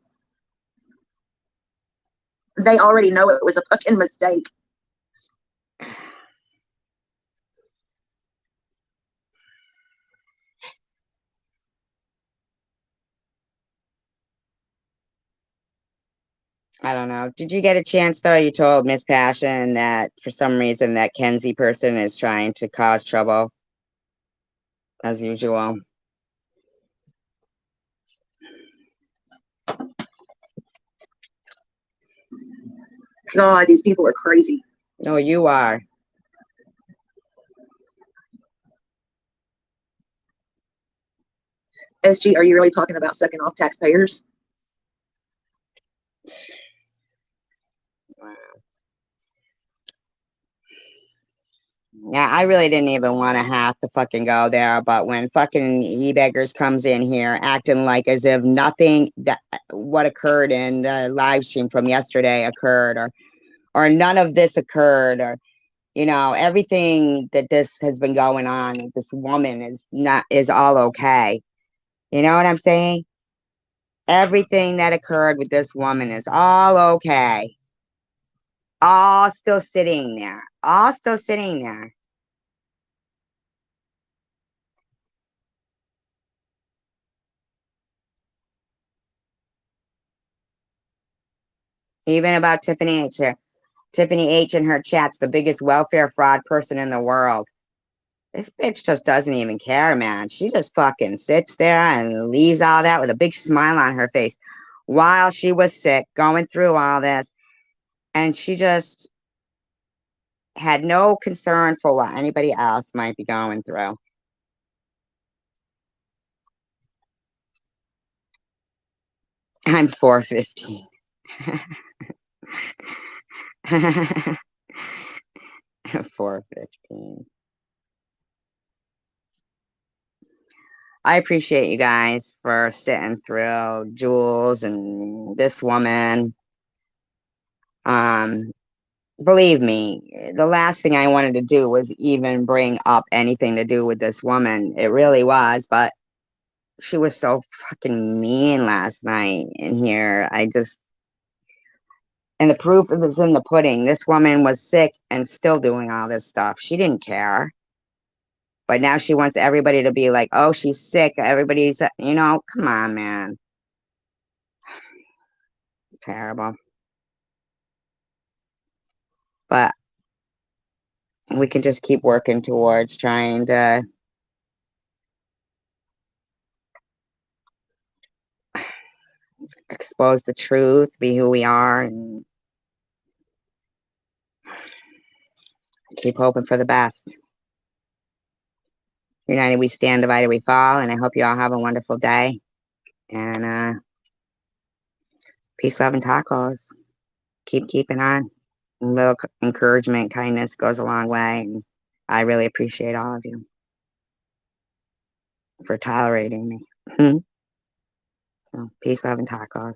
they already know it was a fucking mistake. I don't know. Did you get a chance though? You told Miss Passion that for some reason that Kenzie person is trying to cause trouble, as usual. God, these people are crazy. No, you are. SG, are you really talking about sucking off taxpayers? Wow. Yeah, I really didn't even want to have to fucking go there, but when fucking e-beggars comes in here acting like as if nothing that what occurred in the live stream from yesterday occurred, or none of this occurred, or everything that this has been going on with this woman is all okay. You know what I'm saying? Everything that occurred with this woman is all okay. All still sitting there. All still sitting there. Even about Tiffany H. There. Tiffany H in her chat's the biggest welfare fraud person in the world. This bitch just doesn't even care, man. She just fucking sits there and leaves all that with a big smile on her face while she was sick, going through all this. And she just had no concern for what anybody else might be going through. I'm 415. 415. I appreciate you guys for sitting through Jules and this woman. Believe me, the last thing I wanted to do was even bring up anything to do with this woman. It really was, but she was so fucking mean last night in here. And the proof is in the pudding. This woman was sick and still doing all this stuff. She didn't care. But now she wants everybody to be like, oh, she's sick. Everybody's, come on, man. Terrible. but we can just keep working towards trying to expose the truth, be who we are, and keep hoping for the best. United we stand, divided we fall, and I hope you all have a wonderful day. And peace, love, and tacos. Keep keeping on. A little encouragement, kindness goes a long way, and I really appreciate all of you for tolerating me. So, peace, love, and tacos.